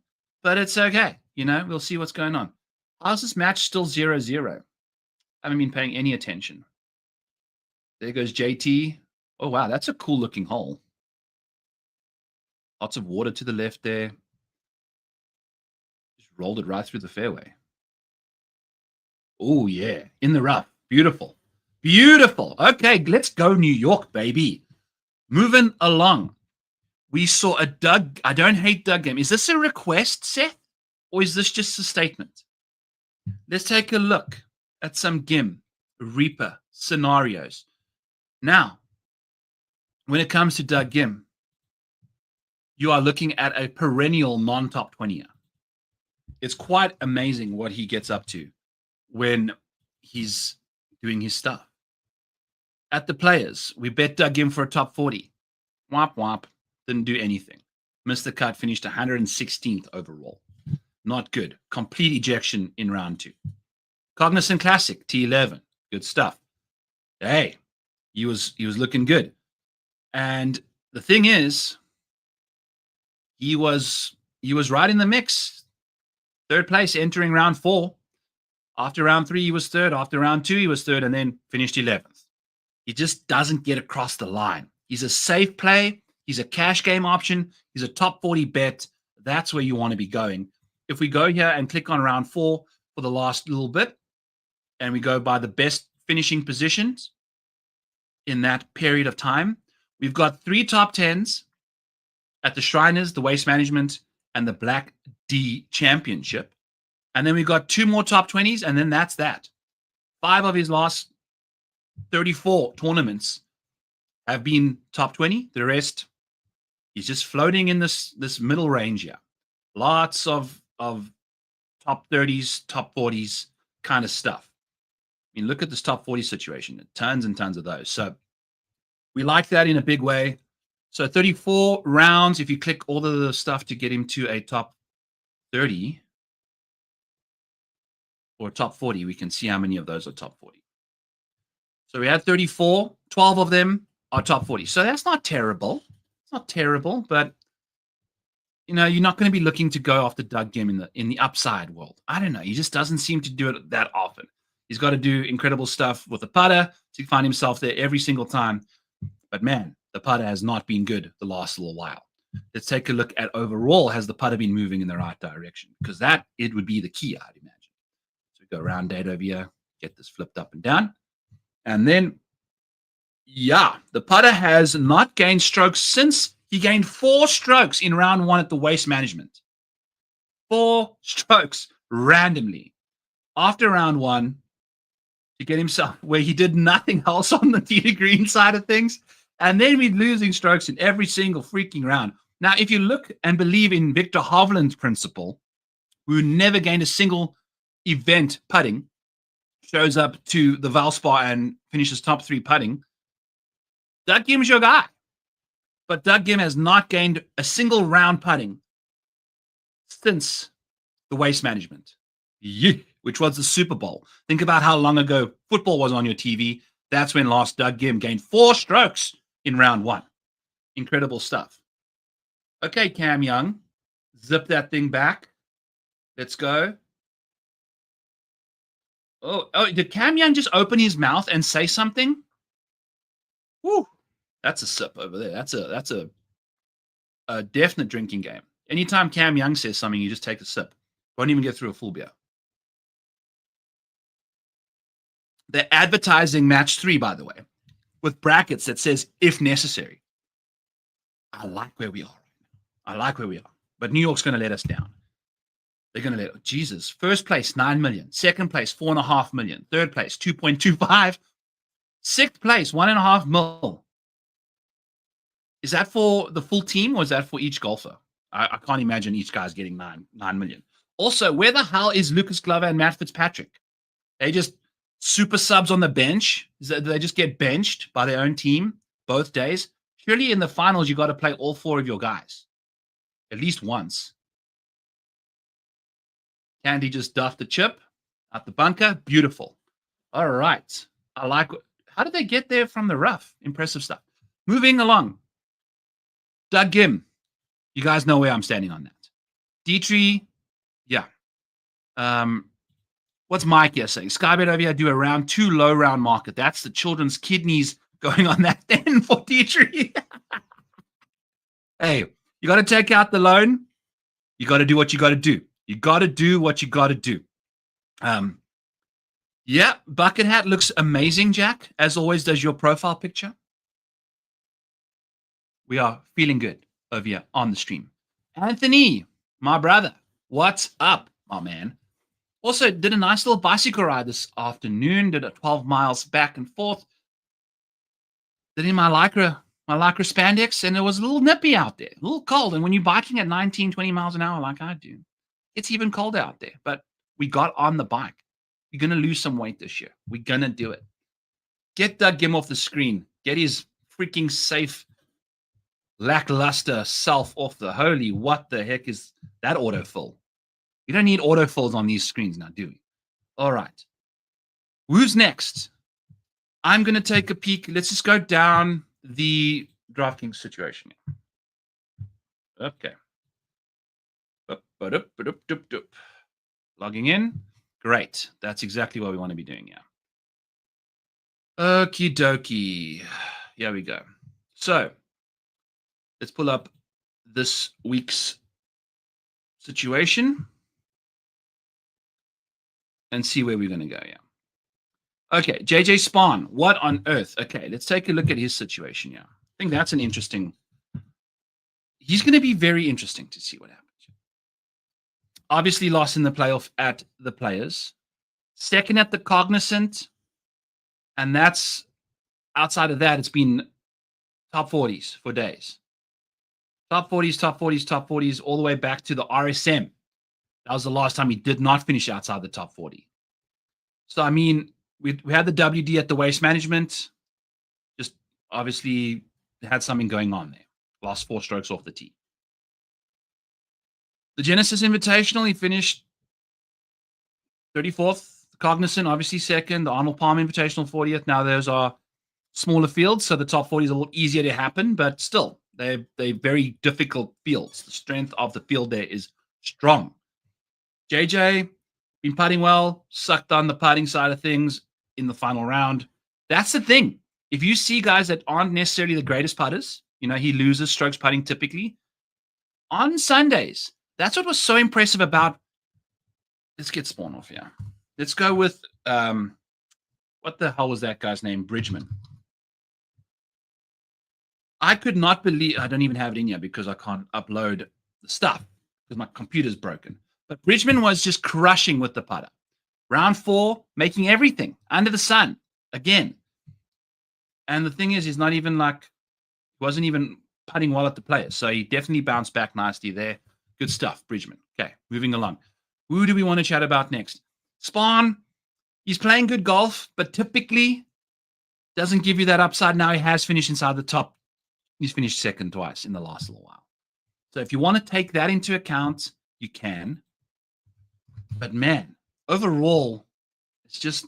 but it's okay. We'll see what's going on. How's this match still 0-0? I haven't been paying any attention. There goes JT. Oh, wow, that's a cool looking hole. Lots of water to the left there. Just rolled it right through the fairway. Oh, yeah, in the rough. Beautiful. Beautiful. Okay, let's go New York, baby. Moving along. We saw a Doug. I don't hate Doug Ghim. Is this a request, Seth? Or is this just a statement? Let's take a look at some Ghim Reaper scenarios. Now, when it comes to Doug Ghim, you are looking at a perennial non-top 20er. It's quite amazing what he gets up to when he's doing his stuff. At the Players, we bet Doug Ghim for a top 40. Womp womp. Didn't do anything. Missed the cut, finished 116th overall. Not good. Complete ejection in round 2. Cognizant Classic, T11. Good stuff. Hey, he was looking good. And the thing is, he was right in the mix. 3rd place entering round 4. After round 3, he was 3rd. After round 2, he was 3rd, and then finished 11th. He just doesn't get across the line. He's a safe play. He's a cash game option. He's a top 40 bet. That's where you want to be going. If we go here and click on round 4 for the last little bit, and we go by the best finishing positions in that period of time, we've got 3 top 10s at the Shriners, the Waste Management, and the Black D Championship. And then we've got 2 more top 20s, and then that's that. 5 of his last 34 tournaments have been top 20. The rest, he's just floating in this middle range here. Lots of top 30s, top 40s kind of stuff. I mean, look at this top 40 situation. Tons and tons of those. So we like that in a big way. So 34 rounds, if you click all of the stuff to get him to a top 30 or top 40, we can see how many of those are top 40. So we had 34, 12 of them are top 40. So that's not terrible. It's not terrible, but you know, you're not going to be looking to go after Doug Ghim in the upside world. I don't know. He just doesn't seem to do it that often. He's got to do incredible stuff with the putter to find himself there every single time. But man, the putter has not been good the last little while. Let's take a look at overall. Has the putter been moving in the right direction? Because it would be the key, I'd imagine. So we go round date over here, get this flipped up and down. And then, yeah, the putter has not gained strokes since he gained 4 strokes in round 1 at the Waste Management. 4 strokes randomly after round 1 to get himself where he did nothing else on the tee to green side of things. And then we're losing strokes in every single freaking round. Now, if you look and believe in Victor Hovland's principle, who never gained a single event putting, shows up to the Valspar and finishes top 3 putting, Doug Ghim's your guy. But Doug Ghim has not gained a single round putting since the Waste Management, which was the Super Bowl. Think about how long ago football was on your TV. That's when last Doug Ghim gained 4 strokes in round 1. Incredible stuff. Okay, Cam Young, zip that thing back. Let's go. Oh, did Cam Young just open his mouth and say something? Woo, that's a sip over there. That's a definite drinking game. Anytime Cam Young says something, you just take a sip. Won't even get through a full beer. They're advertising match 3, by the way, with brackets that says if necessary. I like where we are. I like where we are. But New York's going to let us down. They're going to let, Jesus. First place, 9 million. Second place, 4.5 million. Third place, 2.25. Sixth place, 1.5 mil. Is that for the full team or is that for each golfer? I can't imagine each guy's getting 9 million. Also, where the hell is Lucas Glover and Matt Fitzpatrick? They just super subs on the bench. Do they just get benched by their own team both days? Surely in the finals, you got to play all 4 of your guys at least once. Candy just duffed the chip out the bunker. Beautiful. All right. I like it. How did they get there from the rough? Impressive stuff. Moving along. Doug Ghim. You guys know where I'm standing on that. Detry. Yeah. What's Mike here saying? Skybet over here do a round 2 low round market. That's the children's kidneys going on that then for Detry. Hey, you got to take out the loan. You got to do what you got to do. You got to do what you got to do. Yeah, bucket hat looks amazing, Jack. As always, does your profile picture. We are feeling good over here on the stream. Anthony, my brother, what's up, my man? Also, did a nice little bicycle ride this afternoon. Did a 12 miles back and forth. Did in my lycra spandex, and it was a little nippy out there, a little cold. And when you're biking at 19, 20 miles an hour like I do, it's even cold out there. But we got on the bike. We're going to lose some weight this year. We're going to do it. Get Doug Ghim off the screen. Get his freaking safe, lackluster self off the holy. What the heck is that autofill? We don't need autofills on these screens now, do we? All right. Who's next? I'm going to take a peek. Let's just go down the DraftKings situation. Okay. Logging in. Great. That's exactly what we want to be doing here. Okie dokie. Here we go. So let's pull up this week's situation and see where we're going to go. Yeah. Okay. JJ Spaun. What on earth? Okay. Let's take a look at his situation. Yeah. I think that's an interesting. He's going to be very interesting to see what happens. Obviously lost in the playoff at the Players. Second at the Cognizant. And that's outside of that, it's been top 40s for days. Top 40s, top 40s, top 40s, all the way back to the RSM. That was the last time he did not finish outside the top 40. So, I mean, we had the WD at the waste management. Just obviously had something going on there. Lost 4 strokes off the tee. The Genesis Invitational, he finished 34th. Cognizant, obviously second. The Arnold Palmer Invitational, 40th. Now those are smaller fields, so the top 40 is a little easier to happen, but still, they're very difficult fields. The strength of the field there is strong. JJ, been putting well, sucked on the putting side of things in the final round. That's the thing. If you see guys that aren't necessarily the greatest putters, he loses strokes putting typically. On Sundays, that's what was so impressive about. Let's get Spaun off here. Let's go with, what the hell was that guy's name? Bridgman. I could not believe, I don't even have it in here because I can't upload the stuff because my computer's broken. But Bridgman was just crushing with the putter. Round 4, making everything under the sun again. And the thing is, he's not even wasn't even putting well at the players. So he definitely bounced back nicely there. Good stuff, Bridgman. Okay, moving along. Who do we want to chat about next? Spaun, he's playing good golf, but typically doesn't give you that upside. Now he has finished inside the top. He's finished second twice in the last little while. So if you want to take that into account, you can. But man, overall, it's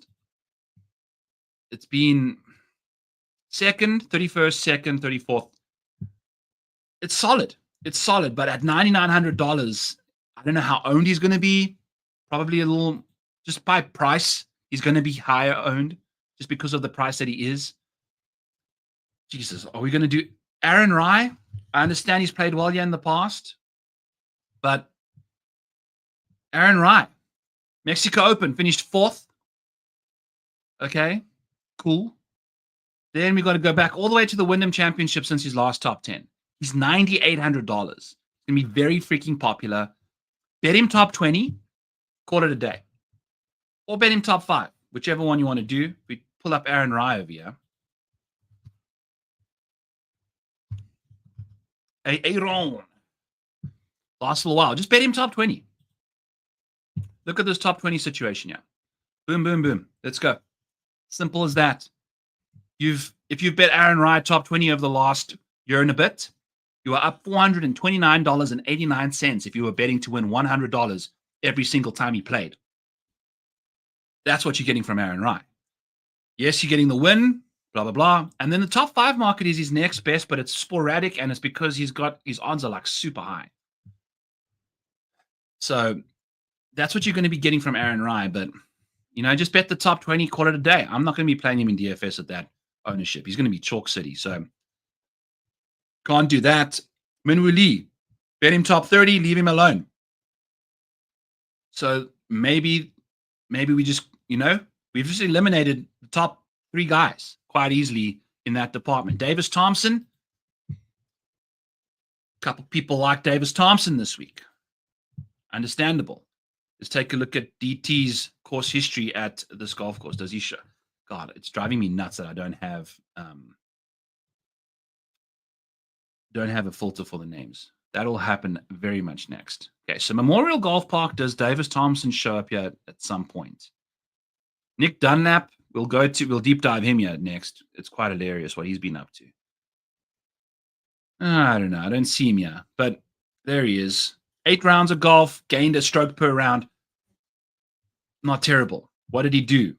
been second, 31st, second, 34th. It's solid. It's solid. But at $9,900, I don't know how owned he's going to be. Probably a little, just by price, he's going to be higher owned just because of the price that he is. Jesus, are we going to do Aaron Rai? I understand he's played well in the past, but Aaron Rai, Mexico Open, finished 4th. Okay, cool. Then we got to go back all the way to the Wyndham Championship since his last top 10. He's $9,800. It's going to be very freaking popular. Bet him top 20, call it a day. Or bet him top 5, whichever one you want to do. We pull up Aaron Rai over here. Aaron. Last little while. Just bet him top 20. Look at this top 20 situation here. Boom, boom, boom. Let's go. Simple as that. If you've bet Aaron Rai top 20 over the last year and a bit, you are up $429.89 if you were betting to win $100 every single time he played. That's what you're getting from Aaron Rai. Yes, you're getting the win, blah, blah, blah. And then the top 5 market is his next best, but it's sporadic, and it's because his odds are super high. So that's what you're going to be getting from Aaron Rai. But, just bet the top 20, call it a day. I'm not going to be playing him in DFS at that ownership. He's going to be chalk city. So can't do that. Minwoo Lee, bet him top 30, leave him alone. So maybe we just, we've just eliminated the top 3 guys quite easily in that department. Davis Thompson. A couple people like Davis Thompson this week. Understandable. Let's take a look at DT's course history at this golf course. Does he show? God, it's driving me nuts that I don't have a filter for the names. That'll happen very much next. Okay, so Memorial Golf Park, does Davis Thompson show up here at some point? Nick Dunlap, we'll deep dive him here next. It's quite hilarious what he's been up to. I don't know. I don't see him here, but there he is. 8 rounds of golf, gained a stroke per round. Not terrible. What did he do?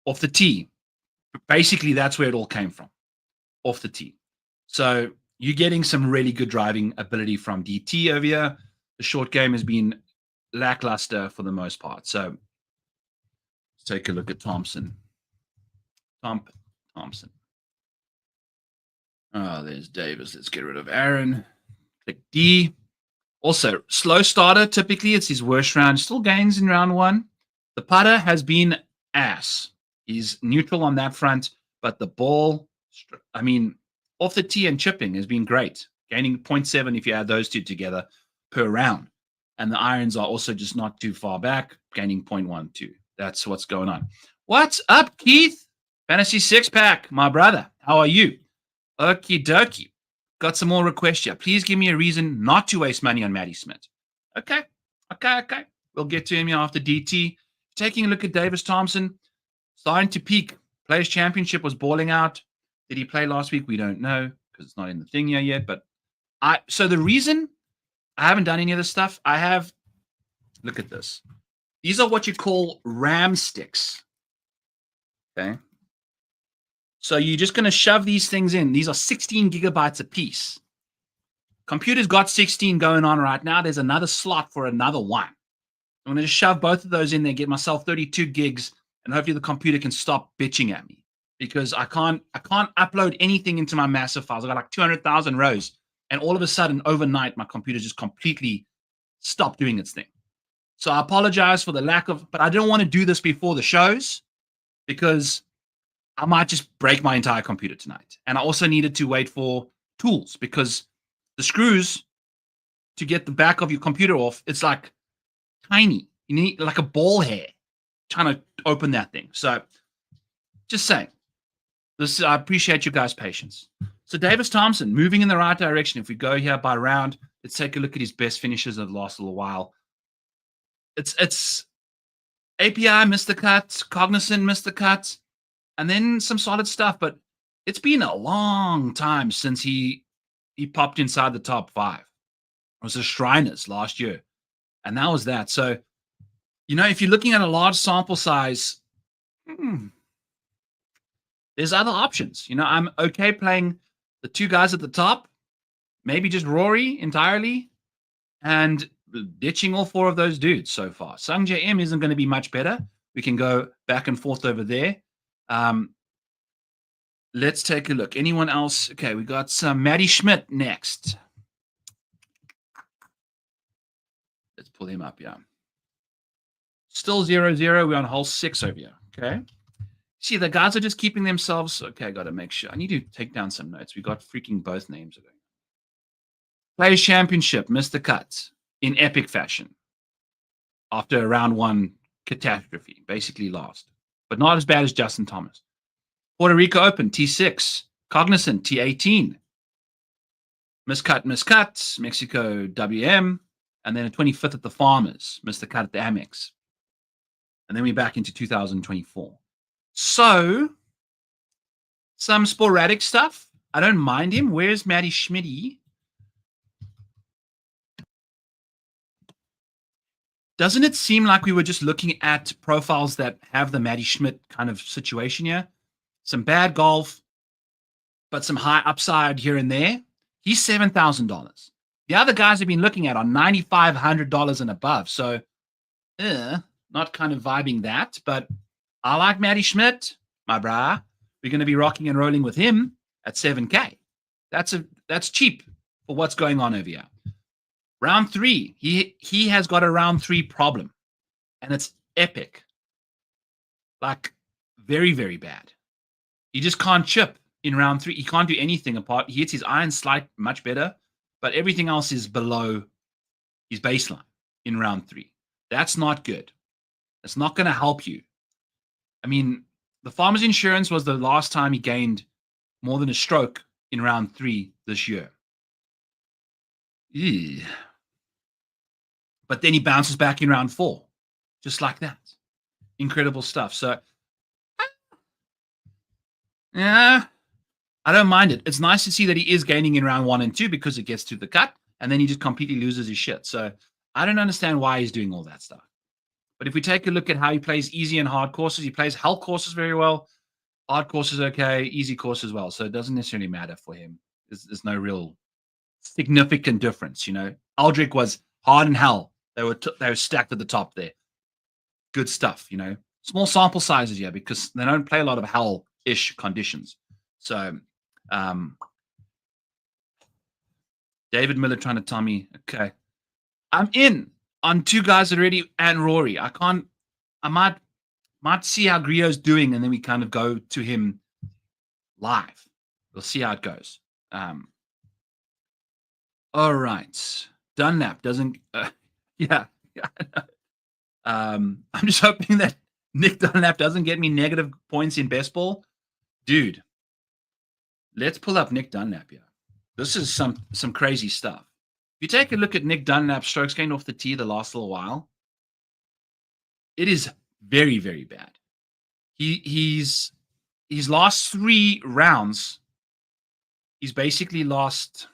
Off the tee. Basically, that's where it all came from. Off the tee. So you're getting some really good driving ability from DT over here. The short game has been lackluster for the most part. So let's take a look at Thompson. Thompson. Oh, there's Davis. Let's get rid of Aaron. Click D. Also, slow starter. Typically, it's his worst round. Still gains in round 1. The putter has been ass. He's neutral on that front, but the ball, off the tee and chipping has been great. Gaining 0.7 if you add those two together per round. And the irons are also just not too far back, gaining 0.12. That's what's going on. What's up, Keith? Fantasy Six Pack, my brother. How are you? Okie dokie. Got some more requests here. Please give me a reason not to waste money on Matti Schmid. Okay. We'll get to him here after DT. Taking a look at Davis Thompson, starting to peak. Players Championship was balling out. Did he play last week? We don't know because it's not in the thing here yet. But so the reason I haven't done any of this stuff, look at this. These are what you call RAM sticks. Okay. So you're just going to shove these things in. These are 16 gigabytes a piece. Computer's got 16 going on right now. There's another slot for another one. I'm going to just shove both of those in there, get myself 32 gigs, and hopefully the computer can stop bitching at me because I can't upload anything into my massive files. I've got like 200,000 rows, and all of a sudden, overnight, my computer just completely stopped doing its thing. So I apologize for the lack of, but I didn't want to do this before the shows because I might just break my entire computer tonight. And I also needed to wait for tools because the screws to get the back of your computer off, it's like tiny. You need like a ball hair trying to open that thing. So just saying, I appreciate you guys' patience. So Davis Thompson moving in the right direction. If we go here by round, let's take a look at his best finishes of the last little while. It's API missed the cut, Cognizant missed the cut, and then some solid stuff. But it's been a long time since he popped inside the top 5. It was the Shriners last year, and that was that. So, if you're looking at a large sample size, there's other options. I'm okay playing the 2 guys at the top, maybe just Rory entirely, and ditching all 4 of those dudes so far. Sung J M isn't going to be much better. We can go back and forth over there. Let's take a look. Anyone else? Okay, we got some Matti Schmid next. Let's pull him up, yeah. Still 0-0. We're on hole 6 over here. Okay. See, the guys are just keeping themselves. Okay, I got to make sure. I need to take down some notes. We got freaking both names of it. Players Championship missed the cut in epic fashion after a round 1 catastrophe. Basically lost, but not as bad as Justin Thomas. Puerto Rico Open, T6. Cognizant, T18. Miscut. Mexico, WM. And then a 25th at the Farmers. Missed the cut at the Amex. And then we're back into 2024. So, some sporadic stuff. I don't mind him. Where's Matti Schmid? Doesn't it seem like we were just looking at profiles that have the Matti Schmid kind of situation here? Some bad golf, but some high upside here and there. He's $7,000. The other guys have been looking at are $9,500 and above. So, not kind of vibing that, but I like Matti Schmid, my brah. We're going to be rocking and rolling with him at 7K. That's cheap for what's going on over here. Round 3, he has got a round 3 problem, and it's epic. Like, very, very bad. He just can't chip in round 3. He can't do anything apart. He hits his iron slight much better, but everything else is below his baseline in round 3. That's not good. That's not going to help you. I mean, the Farmers Insurance was the last time he gained more than a stroke in round 3 this year. Ew. But then he bounces back in round 4, just like that. Incredible stuff. So, yeah, I don't mind it. It's nice to see that he is gaining in round 1 and 2 because it gets to the cut, and then he just completely loses his shit. So I don't understand why he's doing all that stuff. But if we take a look at how he plays easy and hard courses, he plays hell courses very well. Hard courses okay, easy course as well. So it doesn't necessarily matter for him. There's no real significant difference, Aldrich was hard and hell. They were stacked at the top there. Good stuff, Small sample sizes here because they don't play a lot of hell-ish conditions. So, David Miller trying to tell me, okay, I'm in on 2 guys already and Rory. I might see how Griot's doing, and then we kind of go to him live. We'll see how it goes. All right. Dunlap doesn't... yeah. I'm just hoping that Nick Dunlap doesn't get me negative points in best ball. Dude, let's pull up Nick Dunlap here. This is some crazy stuff. If you take a look at Nick Dunlap's strokes gained off the tee the last little while, it is very, very bad. He's lost 3 rounds. He's basically lost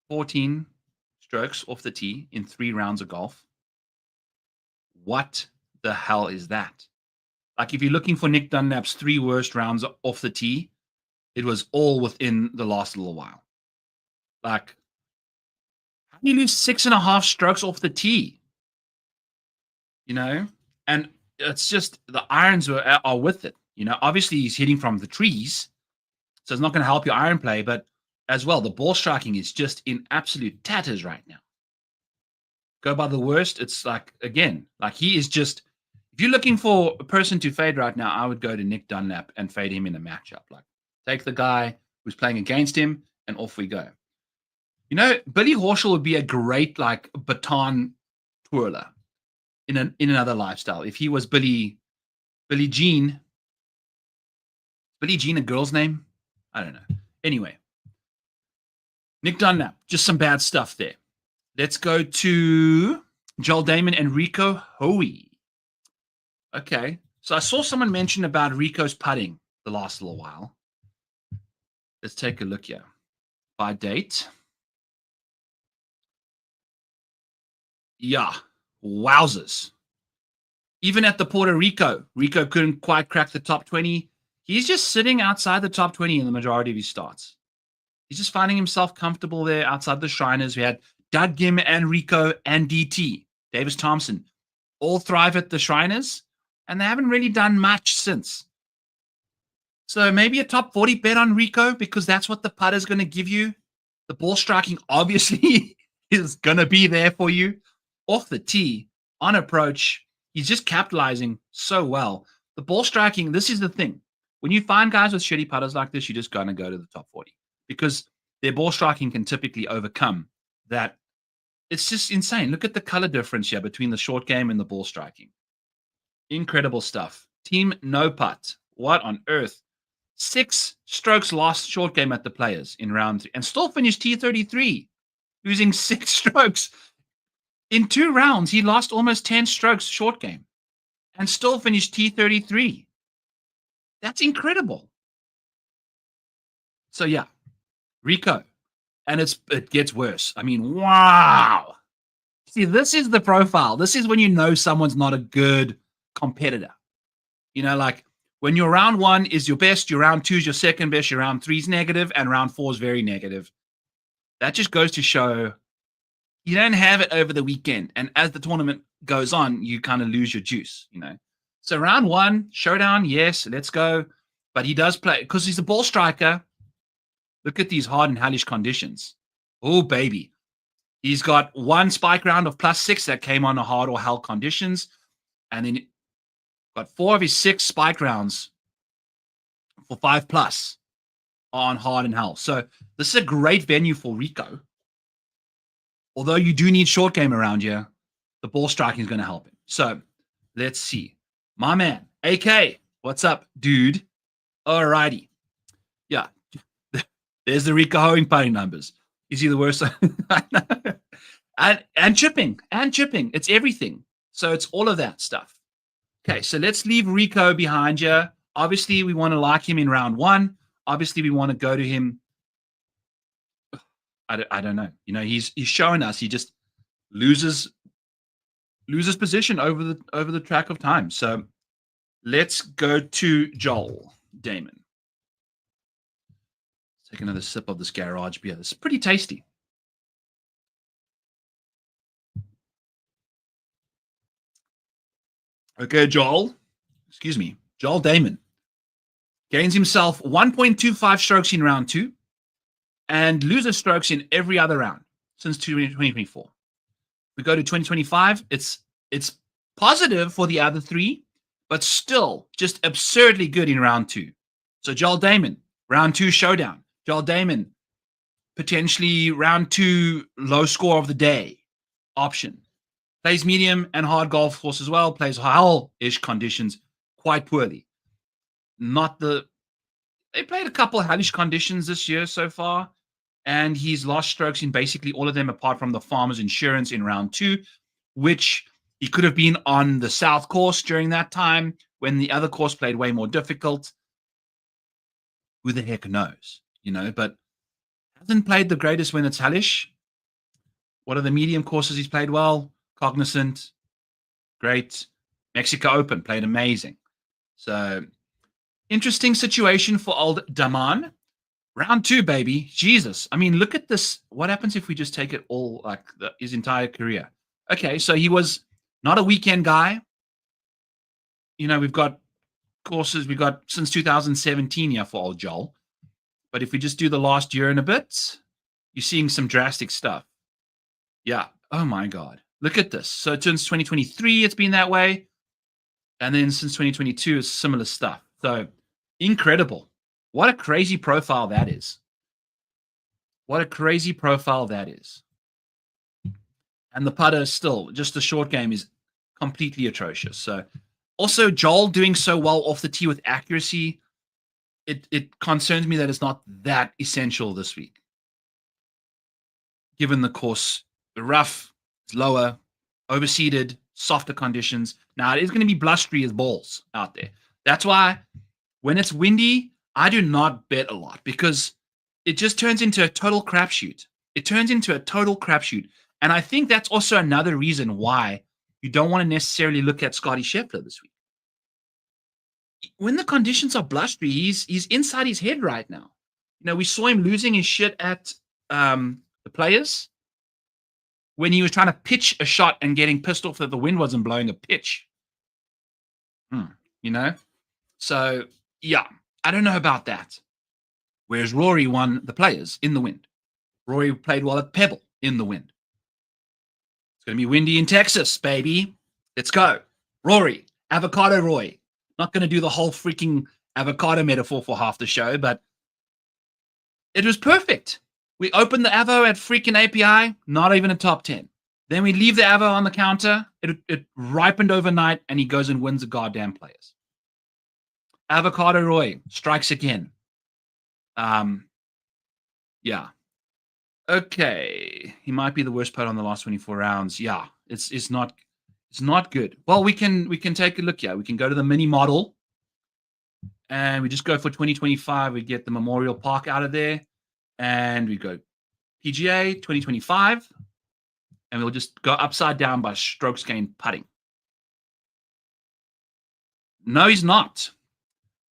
14 strokes off the tee in 3 rounds of golf. What the hell is that? Like, if you're looking for Nick Dunlap's 3 worst rounds off the tee, it was all within the last little while. Like, how do you lose 6.5 strokes off the tee? You know? And it's just the irons are with it. You know, obviously he's hitting from the trees, so it's not going to help your iron play, but as well, the ball striking is just in absolute tatters right now. Go by the worst, it's like, again, like he is just, if you're looking for a person to fade right now, I would go to Nick Dunlap and fade him in a matchup. Like, take the guy who's playing against him, and off we go. You know, Billy Horschel would be a great, like, baton twirler in another lifestyle. If he was Billie Jean. Billie Jean a girl's name? I don't know. Anyway, Nick Dunlap, just some bad stuff there. Let's go to Joel Dahmen and Rico Hoey. Okay, so I saw someone mention about Rico's putting the last little while. Let's take a look here. By date. Yeah, wowzers. Even at the Puerto Rico couldn't quite crack the top 20. He's just sitting outside the top 20 in the majority of his starts. He's just finding himself comfortable there outside the Shriners. We had Doug Ghim and Rico and DT, Davis Thompson, all thrive at the Shriners, and they haven't really done much since. So maybe a top 40 bet on Rico, because that's what the putt is going to give you. The ball striking obviously is going to be there for you. Off the tee, on approach, he's just capitalizing so well. The ball striking, this is the thing. When you find guys with shitty putters like this, you're just going to go to the top 40, because their ball striking can typically overcome that. It's just insane. Look at the color difference here between the short game and the ball striking. Incredible stuff. Team no putt. What on earth? 6 strokes lost short game at the Players in round 3, and still finished T33, losing 6 strokes. In 2 rounds, he lost almost 10 strokes short game and still finished T33. That's incredible. So, yeah, Rico. And it gets worse. I mean, wow. See, this is the profile. This is when you know someone's not a good competitor. You know, like when your round 1 is your best, your round 2 is your second best, your round 3 is negative, and round 4 is very negative. That just goes to show you don't have it over the weekend. And as the tournament goes on, you kind of lose your juice, you know. So round 1, showdown, yes, let's go. But he does play, because he's a ball striker. Look at these hard and hellish conditions. Oh, baby. He's got 1 spike round of +6 that came on the hard or hell conditions. And then got 4 of his 6 spike rounds for 5+ on hard and hell. So this is a great venue for Rico. Although you do need short game around here, the ball striking is going to help him. So let's see. My man, AK, what's up, dude? All righty. Yeah. There's the Rico Hoey putting numbers. Is he the worst? and chipping. It's everything. So it's all of that stuff. Okay, so let's leave Rico behind you. Obviously, we want to like him in round 1. Obviously, we want to go to him. I don't know. You know, he's showing us he just loses position over the track of time. So let's go to Joel Dahmen. Take another sip of this garage beer. This is pretty tasty. Okay, Joel Dahmen gains himself 1.25 strokes in round 2 and loses strokes in every other round since 2024. We go to 2025. It's positive for the other 3, but still just absurdly good in round 2. So Joel Dahmen, round 2 showdown. Joel Dahmen, potentially round 2 low score of the day option. Plays medium and hard golf course as well. Plays hell-ish conditions quite poorly. not the. They played a couple of hellish conditions this year so far, and he's lost strokes in basically all of them, apart from the Farmers Insurance in round 2, which he could have been on the South course during that time when the other course played way more difficult. Who the heck knows, but hasn't played the greatest when it's hellish. What are the medium courses he's played well? Cognizant, great. Mexico Open, played amazing. So, interesting situation for old Dahmen. Round 2, baby. Jesus. I mean, look at this. What happens if we just take it all, like his entire career? Okay, so he was not a weekend guy. We've got courses we got since 2017 here for old Joel. But if we just do the last year and a bit, you're seeing some drastic stuff. Yeah. Oh, my God. Look at this. So since 2023, it's been that way. And then since 2022, it's similar stuff. So incredible. What a crazy profile that is. What a crazy profile that is. And the putter still, just the short game is completely atrocious. So also Joel doing so well off the tee with accuracy. It concerns me that it's not that essential this week. Given the course, the rough, it's lower, overseeded, softer conditions. Now, it is going to be blustery as balls out there. That's why when it's windy, I do not bet a lot because it just turns into a total crapshoot. It turns into a total crapshoot. And I think that's also another reason why you don't want to necessarily look at Scotty Sheffler this week. When the conditions are blustery, he's inside his head right now. We saw him losing his shit at the Players when he was trying to pitch a shot and getting pissed off that the wind wasn't blowing a pitch. So, yeah, I don't know about that. Whereas Rory won the Players in the wind. Rory played well at Pebble in the wind. It's going to be windy in Texas, baby. Let's go. Rory, Avocado Roy. Not going to do the whole freaking avocado metaphor for half the show, but it was perfect. We opened the Avo at freaking API, not even a top 10. Then we leave the Avo on the counter. It ripened overnight, and he goes and wins the goddamn Players. Avocado Roy strikes again. Yeah. Okay. He might be the worst putt on the last 24 rounds. Yeah. It's not good. Well, we can take a look here. We can go to the mini model, and we just go for 2025. We get the Memorial Park out of there, and we go PGA 2025, and we'll just go upside down by strokes gained putting. No, he's not.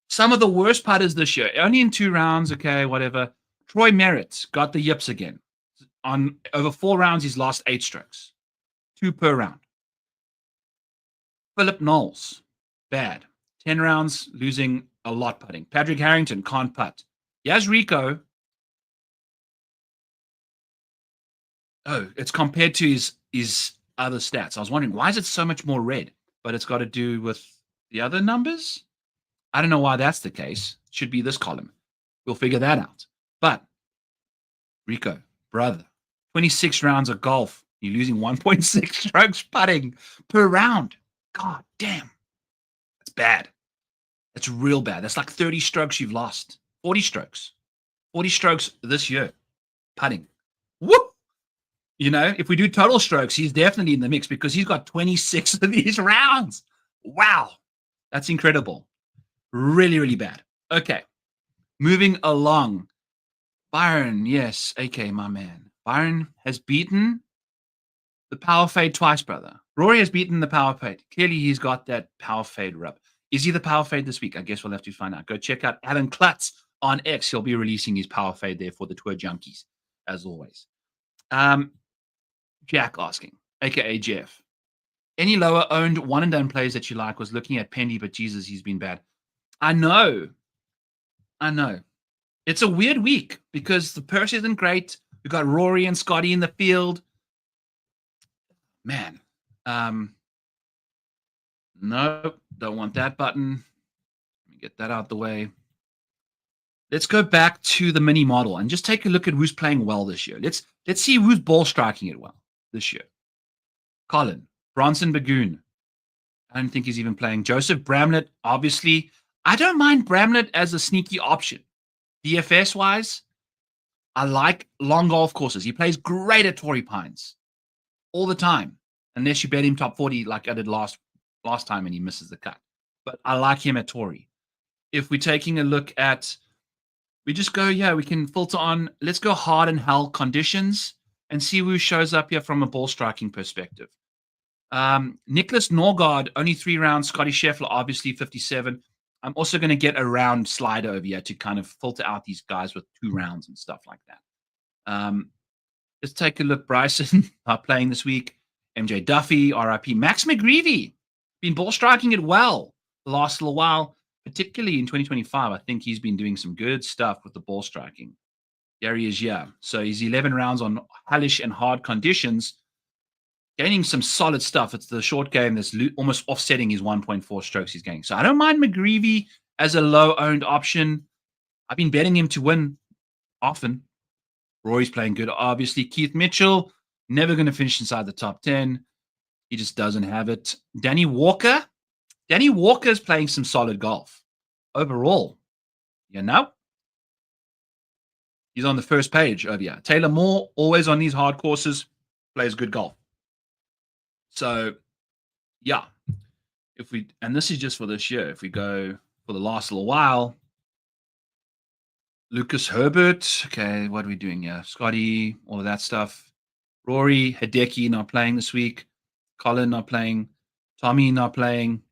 Some of the worst putters this year, only in 2 rounds, okay, whatever. Troy Merritt got the yips again. On over 4 rounds, he's lost 8 strokes. 2 per round. Philip Knowles, bad. 10 rounds, losing a lot putting. Patrick Harrington can't putt. Yes, Rico. Oh, it's compared to his other stats. I was wondering, why is it so much more red? But it's got to do with the other numbers? I don't know why that's the case. It should be this column. We'll figure that out. But, Rico, brother, 26 rounds of golf. You're losing 1.6 strokes putting per round. God damn. That's bad. That's real bad. That's like 30 strokes you've lost. 40 strokes. 40 strokes this year. Putting. Whoop! If we do total strokes, he's definitely in the mix because he's got 26 of these rounds. Wow. That's incredible. Really, really bad. Okay. Moving along. Byron, yes. AK, my man. Byron has beaten the power fade twice, brother. Rory has beaten the power fade. Clearly, he's got that power fade rub. Is he the power fade this week? I guess we'll have to find out. Go check out Alan Klutz on X. He'll be releasing his power fade there for the Tour Junkies, as always. Jack asking, aka Jeff. Any lower owned one and done plays that you like? Was looking at Pendy, but Jesus, he's been bad. I know. It's a weird week because the purse isn't great. We've got Rory and Scotty in the field. Man. No, don't want that button. Let me get that out the way. Let's go back to the mini model and just take a look at who's playing well this year. Let's see who's ball striking it well this year. Colin, Bronson Bagoon. I don't think he's even playing. Joseph Bramlett, obviously. I don't mind Bramlett as a sneaky option. DFS wise, I like long golf courses. He plays great at Torrey Pines all the time, unless you bet him top 40 like I did last time and he misses the cut. But I like him at Torrey. If we're taking a look at, we just go, we can filter on, let's go hard and hell conditions and see who shows up here from a ball striking perspective. Nicholas Norgard, only 3 rounds. Scotty Sheffler, obviously 57. I'm also going to get a round slider over here to kind of filter out these guys with 2 rounds and stuff like that. Let's take a look. Bryson playing this week. MJ Duffy, RIP. Max McGreevy, been ball striking it well the last little while, particularly in 2025. I think he's been doing some good stuff with the ball striking. There he is, So he's 11 rounds on hellish and hard conditions, gaining some solid stuff. It's the short game that's almost offsetting his 1.4 strokes he's getting. So I don't mind McGreevy as a low-owned option. I've been betting him to win often. Roy's playing good, obviously. Keith Mitchell, never going to finish inside the top 10. He just doesn't have it. Danny Walker. Danny Walker's playing some solid golf overall. He's on the first page over here. Taylor Moore, always on these hard courses, plays good golf. So, and this is just for this year. If we go for the last little while, Lucas Herbert. Okay, what are we doing here? Scotty, all of that stuff. Rory, Hideki not playing this week. Colin not playing. Tommy not playing.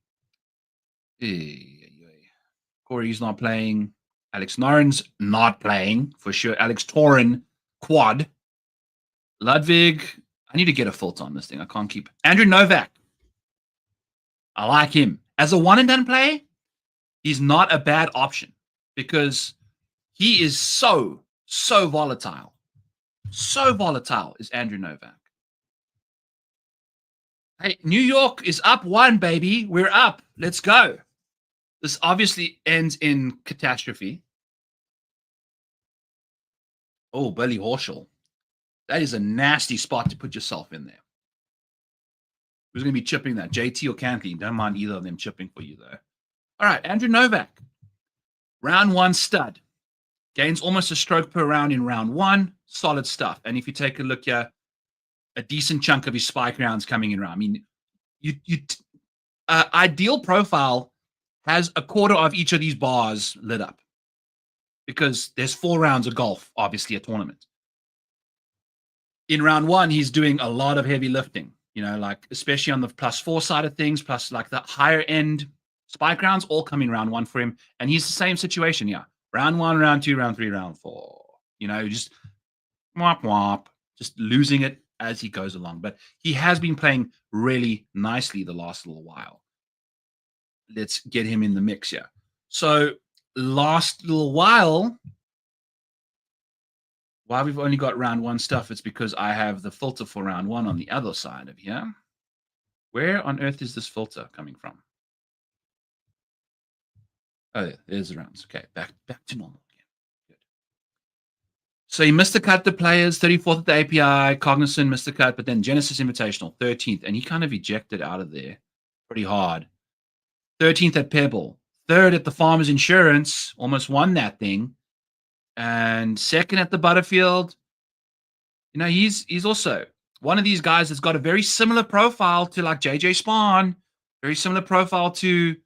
Corey's not playing. Alex Noren's not playing for sure. Alex Torin, quad. Ludwig. I need to get a filter on this thing. I can't keep. Andrew Novak. I like him. As a one and done play, he's not a bad option because he is so volatile. So volatile is Andrew Novak. Hey, New York is up 1, baby. We're up. Let's go. This obviously ends in catastrophe. Oh, Billy Horschel. That is a nasty spot to put yourself in there. Who's going to be chipping that? JT or Cantley? Don't mind either of them chipping for you, though. All right, Andrew Novak. Round 1 stud. Gains almost a stroke per round in round 1. Solid stuff. And if you take a look here, a decent chunk of his spike rounds coming in round. I mean, ideal profile has a quarter of each of these bars lit up because there's 4 rounds of golf, obviously a tournament. In round 1, he's doing a lot of heavy lifting, like especially on the +4 side of things, plus like the higher end spike rounds all come in round 1 for him. And he's the same situation. Round 1, round 2, round 3, round 4, just whop, just losing it as he goes along. But he has been playing really nicely the last little while. Let's get him in the mix here. So last little while we've only got round 1 stuff, it's because I have the filter for round 1 on the other side of here. Where on earth is this filter coming from? Oh, there's the rounds. Okay, back to normal again. Good. So he missed the cut, the players, 34th at the API, Cognizant missed the cut, but then Genesis Invitational, 13th, and he kind of ejected out of there pretty hard. 13th at Pebble, 3rd at the Farmers Insurance, almost won that thing, and 2nd at the Butterfield. He's also one of these guys that's got a very similar profile to like JJ Spaun, very similar profile to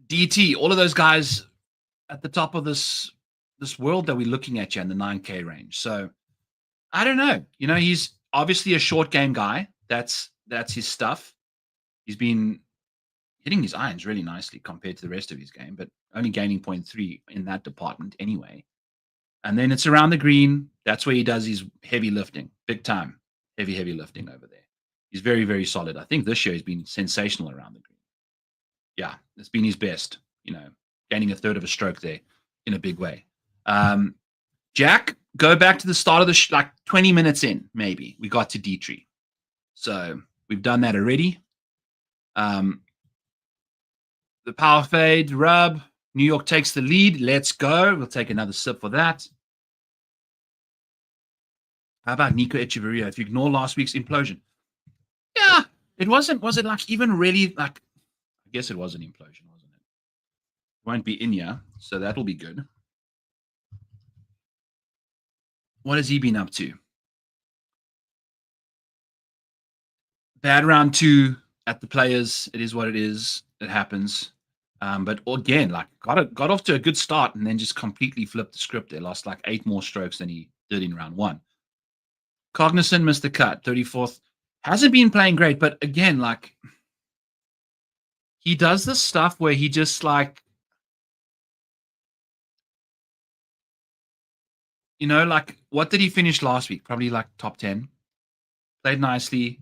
DT, all of those guys at the top of this world that we're looking at here in the 9K range. So I don't know. He's obviously a short game guy. That's his stuff. He's been hitting his irons really nicely compared to the rest of his game, but only gaining 0.3 in that department anyway. And then it's around the green. That's where he does his heavy lifting, big time, heavy lifting over there. He's very, very solid. I think this year he's been sensational around the green. Yeah, it's been his best, gaining 1/3 of a stroke there in a big way. Jack, go back to the start of the like 20 minutes in, maybe. We got to Detry. So we've done that already. The power fade, rub. New York takes the lead. Let's go. We'll take another sip for that. How about Nico Echeverria? If you ignore last week's implosion. Yeah, it wasn't. Was it like even really like, I guess it was an implosion, wasn't Won't be in here, so that'll be good. What has he been up to? Bad round 2 at the Players. It is what it is. It happens. But again, like got off to a good start and then just completely flipped the script. They lost like 8 more strokes than he did in round 1. Cognizant missed the cut, 34th. Hasn't been playing great, but again, like he does this stuff where he just like, like what did he finish last week? Probably like top 10. Played nicely.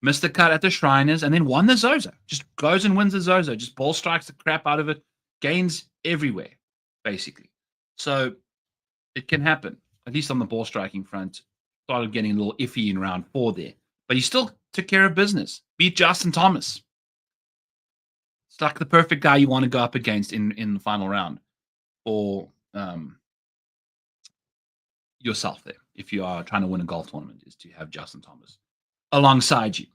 Missed the cut at the Shriners and then won the Zozo. Just goes and wins the Zozo. Just ball strikes the crap out of it. Gains everywhere, basically. So it can happen, at least on the ball striking front. Started getting a little iffy in round 4 there. But he still took care of business. Beat Justin Thomas. It's like the perfect guy you want to go up against in the final round for yourself there. If you are trying to win a golf tournament, is to have Justin Thomas alongside you.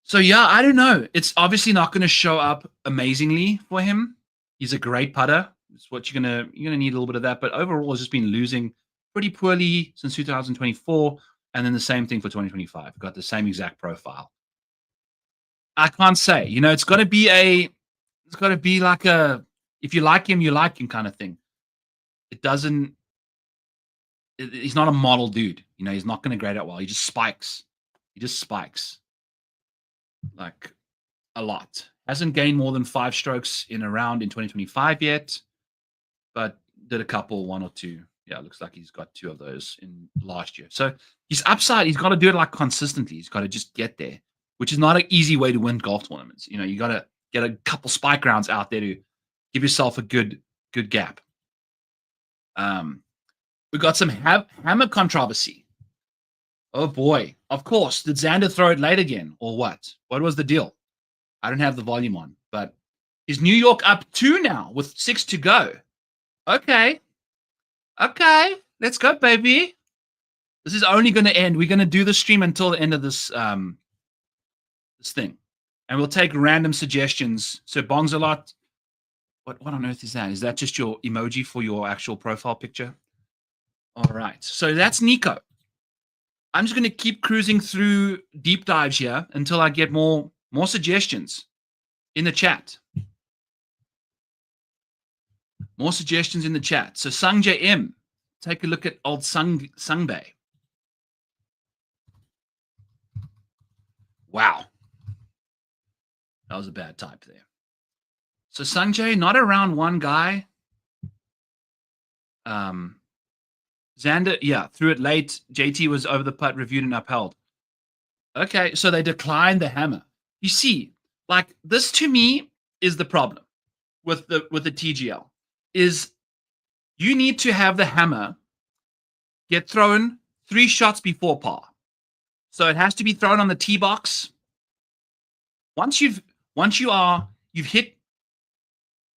So yeah, I don't know. It's obviously not going to show up amazingly for him. He's a great putter. It's what you're gonna need a little bit of that. But overall, he's just been losing pretty poorly since 2024, and then the same thing for 2025. Got the same exact profile. I can't say. It's got to be like a if you like him, you like him kind of thing. It doesn't. He's not a model dude. He's not going to grade out well. He just spikes. Like a lot. Hasn't gained more than 5 strokes in a round in 2025 yet, but did a couple, 1 or 2. Yeah, it looks like he's got 2 of those in last year. So he's upside. He's got to do it like consistently. He's got to just get there, which is not an easy way to win golf tournaments. You got to get a couple spike rounds out there to give yourself a good gap. We got some hammer controversy. Oh boy. Of course. Did Xander throw it late again or what? What was the deal? I don't have the volume on, but is New York up 2 now with 6 to go? Okay. Let's go, baby. This is only going to end. We're going to do the stream until the end of this thing. And we'll take random suggestions. So Bong's a lot. What on earth is that? Is that just your emoji for your actual profile picture? All right. So that's Nico. I'm just going to keep cruising through deep dives here until I get more suggestions in the chat. More suggestions in the chat. So Sungjae M, take a look at old Sungbae. Wow. That was a bad type there. So Sungjae, not a round 1 guy. Xander, yeah, threw it late. JT was over the putt, reviewed and upheld. Okay, so they declined the hammer. You see, like this to me is the problem with the TGL is you need to have the hammer get thrown 3 shots before par. So it has to be thrown on the tee box. Once you've hit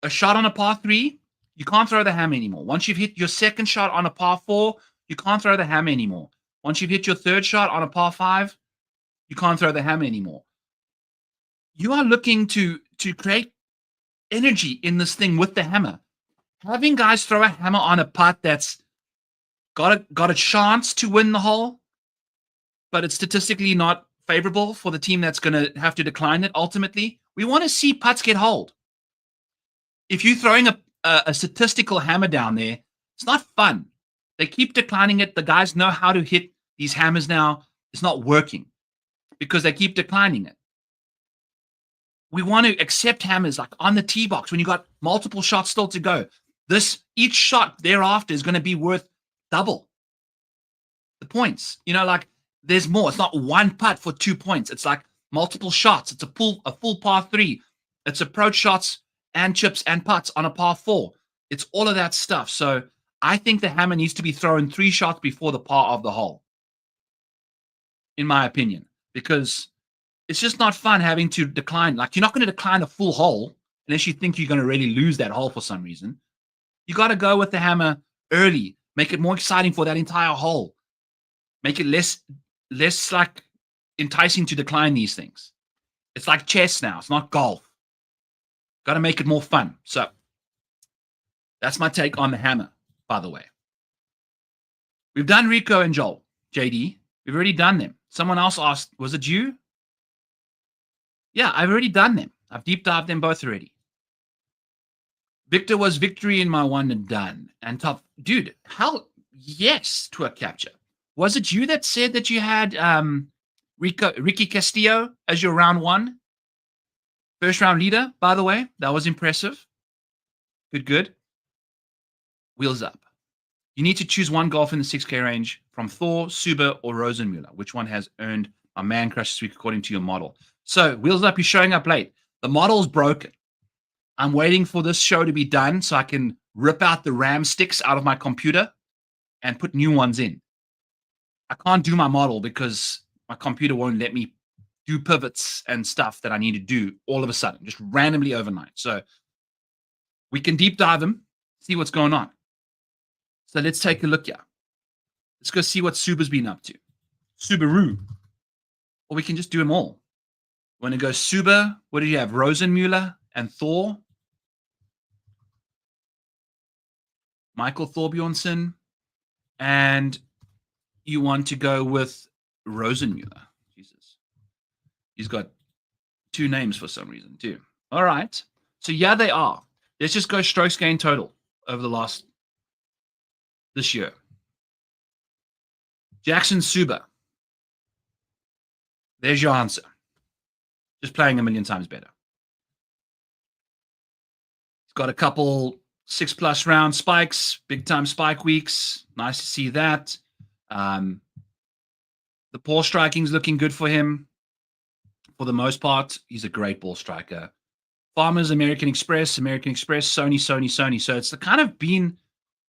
a shot on a par 3, you can't throw the hammer anymore. Once you've hit your second shot on a par 4, you can't throw the hammer anymore. Once you've hit your third shot on a par 5, you can't throw the hammer anymore. You are looking to create energy in this thing with the hammer. Having guys throw a hammer on a putt that's got a chance to win the hole, but it's statistically not favorable for the team that's going to have to decline it ultimately. We want to see putts get holed. If you're throwing a statistical hammer down there, it's not fun. They keep declining it. The guys know how to hit these hammers now. It's not working because they keep declining it. We want to accept hammers like on the tee box when you got multiple shots still to go. Each shot thereafter is going to be worth double the points. Like there's more. It's not one putt for 2 points. It's like multiple shots. It's a full par 3. It's approach shots and chips and putts on a par 4. It's all of that stuff. So I think the hammer needs to be thrown 3 shots before the par of the hole, in my opinion, because it's just not fun having to decline. Like you're not going to decline a full hole unless you think you're going to really lose that hole for some reason. You got to go with the hammer early, make it more exciting for that entire hole, make it less like enticing to decline these things. It's like chess now. It's not golf. Got to make it more fun. So that's my take on the hammer, by the way. We've done Rico and Joel, JD. We've already done them. Someone else asked, was it you? Yeah, I've already done them. I've deep dived them both already. Victor was victory in my one and done. And top, dude, how? Yes, to a capture. Was it you that said that you had Ricky Castillo as your round one? First round leader, by the way. That was impressive. Good. Wheels up. You need to choose one golf in the 6K range from Thor, Suber, or Rosenmuller. Which one has earned a man crush this week according to your model? So, wheels up, you're showing up late. The model's broken. I'm waiting for this show to be done so I can rip out the RAM sticks out of my computer and put new ones in. I can't do my model because my computer won't let me do pivots and stuff that I need to do all of a sudden, just randomly overnight. So we can deep dive them, see what's going on. So let's take a look here. Let's go see what Suba's been up to. Subaru. Or we can just do them all. Want to go Suba? What did you have? Rosenmuller and Thor. Michael Thorbjornsson. And you want to go with Rosenmuller. Jesus. He's got two names for some reason, too. All right. So, yeah, they are. Let's just go strokes gained total over the last this year. Jackson Suba. There's your answer. Just playing a million times better. He's got a couple 6+ round spikes, big time spike weeks. Nice to see that. The ball striking is looking good for him. For the most part, he's a great ball striker. Farmers, American Express, Sony. So it's the kind of been,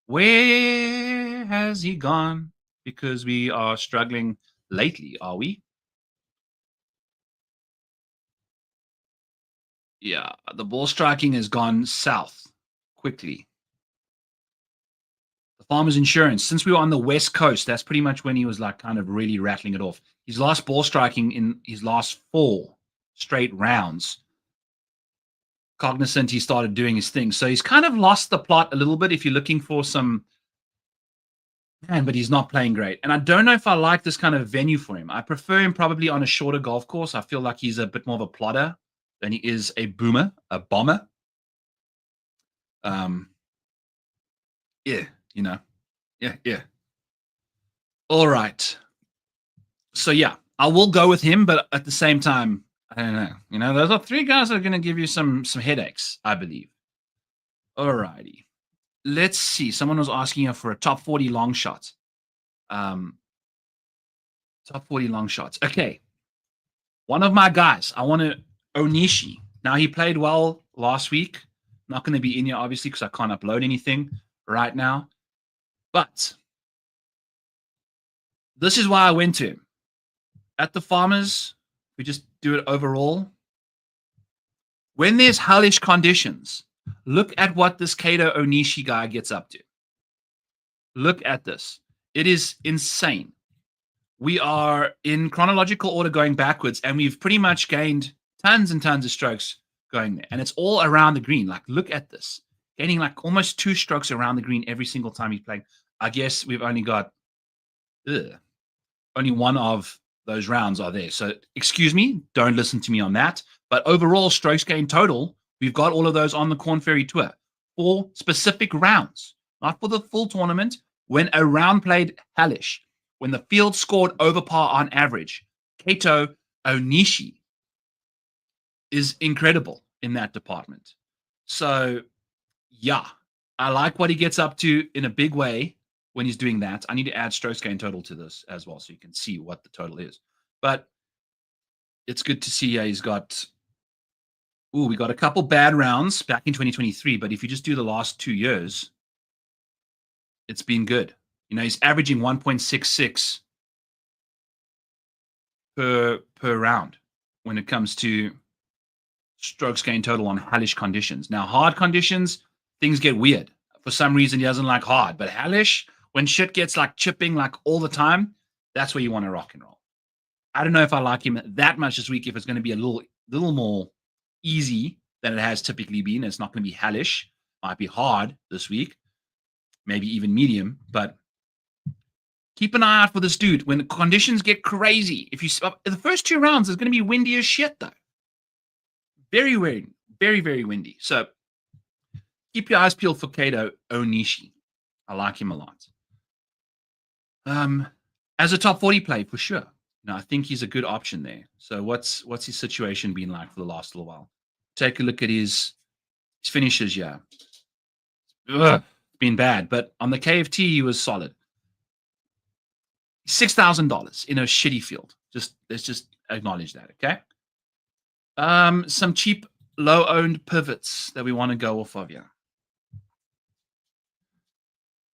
where has he gone? Because we are struggling lately, are we? Yeah, the ball striking has gone south quickly. The Farmers Insurance, since we were on the West Coast, that's pretty much when he was like kind of really rattling it off. He's lost ball striking in his last 4 straight rounds. Cognizant he started doing his thing. So he's kind of lost the plot a little bit if you're looking for some, man, but he's not playing great. And I don't know if I like this kind of venue for him. I prefer him probably on a shorter golf course. I feel like he's a bit more of a plotter than he is a bomber. Yeah, you know. Yeah. All right. So, yeah, I will go with him, but at the same time, I don't know. You know, those are 3 guys that are going to give you some headaches, I believe. All righty. Let's see. Someone was asking you for a top 40 long shot. Top 40 long shots. Okay. One of my guys, I want to Onishi. Now, he played well last week. Not going to be in here, obviously, because I can't upload anything right now. But this is why I went to him. At the Farmers, we just do it overall. When there's hellish conditions, look at what this Kato Onishi guy gets up to. Look at this. It is insane. We are in chronological order going backwards, and we've pretty much gained tons and tons of strokes going there. And it's all around the green. Like, look at this. Gaining like almost 2 strokes around the green every single time he's playing. I guess we've only got only one of those rounds are there. So, excuse me, don't listen to me on that. But overall, strokes gained total, we've got all of those on the Corn Ferry Tour for specific rounds, not for the full tournament. When a round played hellish, when the field scored over par on average, Kato Onishi is incredible in that department. So, yeah, I like what he gets up to in a big way when he's doing that. I need to add strokes gained total to this as well so you can see what the total is. But it's good to see he's got, we got a couple bad rounds back in 2023, but if you just do the last 2 years, it's been good. You know, he's averaging 1.66 per round when it comes to strokes gained total on hellish conditions. Now, hard conditions, things get weird. For some reason, he doesn't like hard, but hellish, when shit gets like chipping like all the time, that's where you want to rock and roll. I don't know if I like him that much this week, if it's going to be a little more easy than it has typically been. It's not going to be hellish. Might be hard this week, maybe even medium, but keep an eye out for this dude. When the conditions get crazy, if you the first 2 rounds is going to be windy as shit, though. Very windy, very, very windy. So keep your eyes peeled for Kato Onishi. I like him a lot. As a top 40 play, for sure. I think he's a good option there. So what's his situation been like for the last little while? Take a look at his finishes. Yeah, been bad, but on the KFT he was solid. $6,000 in a shitty field. Let's just acknowledge that. Okay. Some cheap, low-owned pivots that we want to go off of here.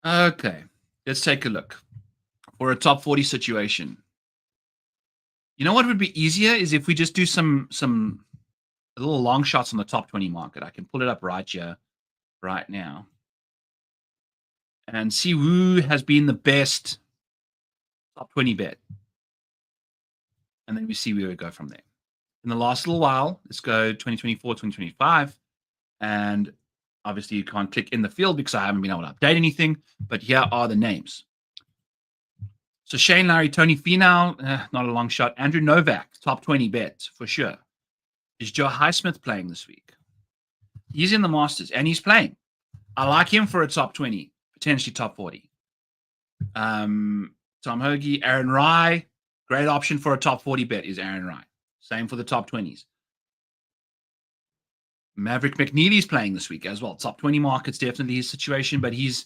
Okay, let's take a look for a top 40 situation. You know what would be easier is if we just do some little long shots on the top 20 market. I can pull it up right here, right now, and see who has been the best top 20 bet. And then we see where we go from there. In the last little while, let's go 2024, 2025. And obviously you can't click in the field because I haven't been able to update anything, but here are the names. So Shane Lowry, Tony Finau, not a long shot. Andrew Novak, top 20 bet for sure. Is Joe Highsmith playing this week? He's in the Masters and he's playing. I like him for a top 20, potentially top 40. Tom Hoagie, Aaron Rai, great option for a top 40 bet is Aaron Rai. Same for the top 20s. Maverick McNeely's playing this week as well. Top 20 market's definitely his situation, but he's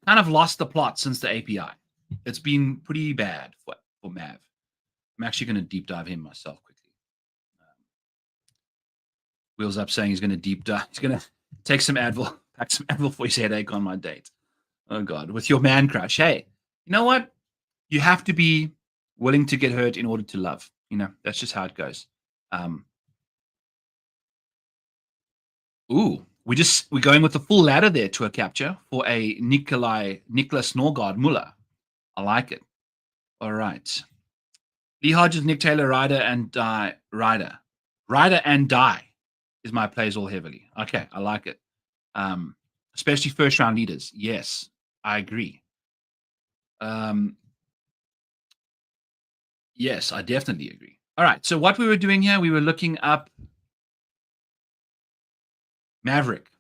kind of lost the plot since the API. It's been pretty bad for Mav. I'm actually going to deep dive him myself quickly. Wheels Up saying he's going to deep dive. He's going to take some Advil, pack some Advil for his headache on my date. Oh, God. With your man crush. Hey, you know what? You have to be willing to get hurt in order to love. That's just how it goes. We're going with the full ladder there to a capture for a Nicholas Norgard Muller. I like it. All right. Lee Hodges, Nick Taylor, Ryder and Die. Ryder and Die is my plays all heavily. Okay, I like it. Especially first round leaders. Yes, I agree. Yes, I definitely agree. All right. So what we were doing here, we were looking up Maverick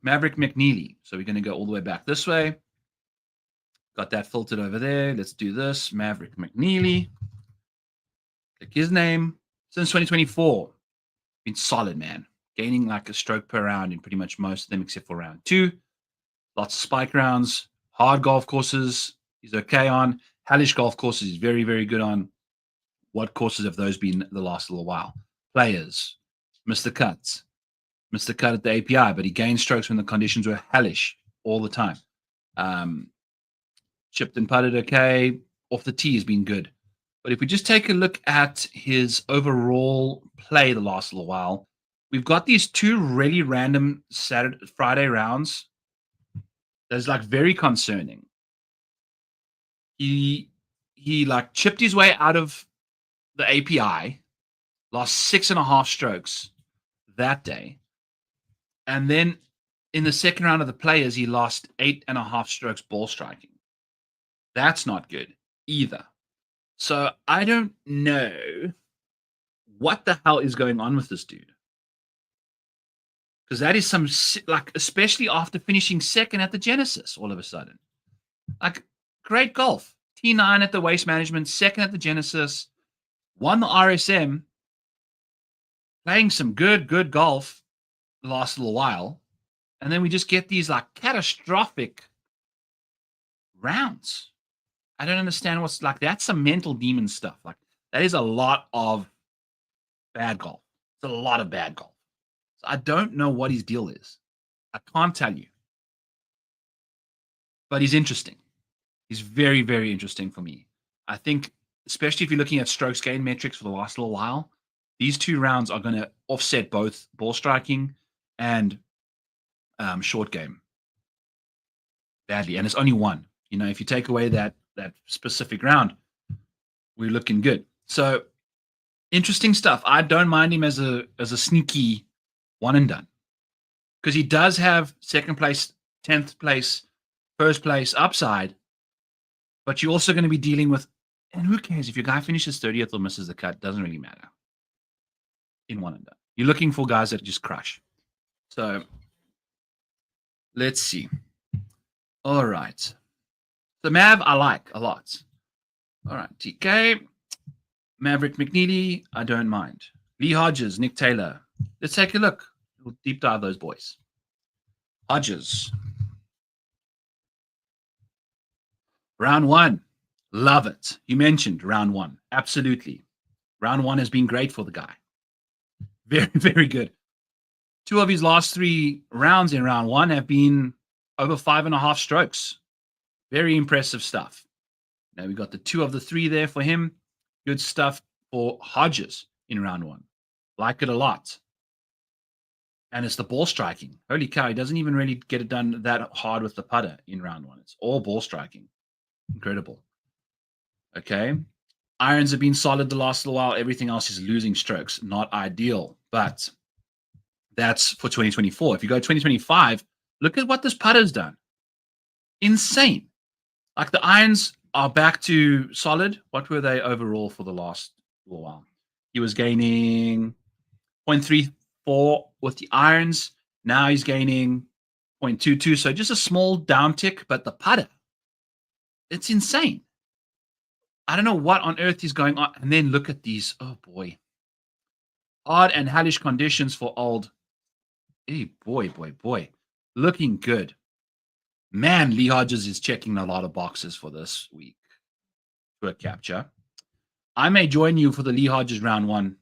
McNeely. So we're going to go all the way back this way. Got that filtered over there. Let's do this. Maverick McNeely. Click his name. Since 2024, been solid, man. Gaining like a stroke per round in pretty much most of them except for round 2. Lots of spike rounds. Hard golf courses he's okay on. Hellish golf courses he's very, very good on. What courses have those been the last little while? Players. Mr. Cut at the API, but he gained strokes when the conditions were hellish all the time. Chipped and putted okay. Off the tee has been good. But if we just take a look at his overall play the last little while, we've got these 2 really random Friday rounds. That's like very concerning. He like chipped his way out of the API, lost 6.5 strokes that day. And then in the second round of the players, he lost 8.5 strokes ball striking. That's not good either. So I don't know what the hell is going on with this dude. Because that is some, like, especially after finishing second at the Genesis all of a sudden. Like, great golf. T9 at the Waste Management, second at the Genesis, won the RSM, playing some good golf the last little while. And then we just get these, like, catastrophic rounds. I don't understand what's like. That's some mental demon stuff. Like, that is a lot of bad golf. It's a lot of bad golf. So I don't know what his deal is. I can't tell you. But he's interesting. He's very, very interesting for me. I think, especially if you're looking at strokes gain metrics for the last little while, these 2 rounds are going to offset both ball striking and short game badly. And it's only one. If you take away that specific round, we're looking good. So interesting stuff. I don't mind him as a sneaky one and done. because he does have second place, 10th place, first place upside. But you're also going to be dealing with, and who cares if your guy finishes 30th or misses the cut? Doesn't really matter. In one and done. You're looking for guys that just crush. So let's see. All right. The Mav I like a lot. All right. TK, Maverick McNeely, I don't mind. Lee Hodges, Nick Taylor. Let's take a look. We'll deep dive those boys. Hodges. Round one. Love it. You mentioned round one. Absolutely. Round one has been great for the guy. Very, very good. 2 of his last 3 rounds in round one have been over 5.5 strokes. Very impressive stuff. Now we got the 2 of the 3 there for him. Good stuff for Hodges in round one. Like it a lot. And it's the ball striking. Holy cow, he doesn't even really get it done that hard with the putter in round one. It's all ball striking. Incredible. Okay. Irons have been solid the last little while. Everything else is losing strokes. Not ideal, but that's for 2024. If you go 2025, look at what this putter's done. Insane. Like the irons are back to solid. What were they overall for the last little while? He was gaining 0.34 with the irons. Now he's gaining 0.22. So just a small downtick, but the putter, it's insane. I don't know what on earth is going on. And then look at these. Oh, boy. Hard and hellish conditions for old. Hey, boy. Looking good. Man, Lee Hodges is checking a lot of boxes for this week. To a capture. I may join you for the Lee Hodges round one.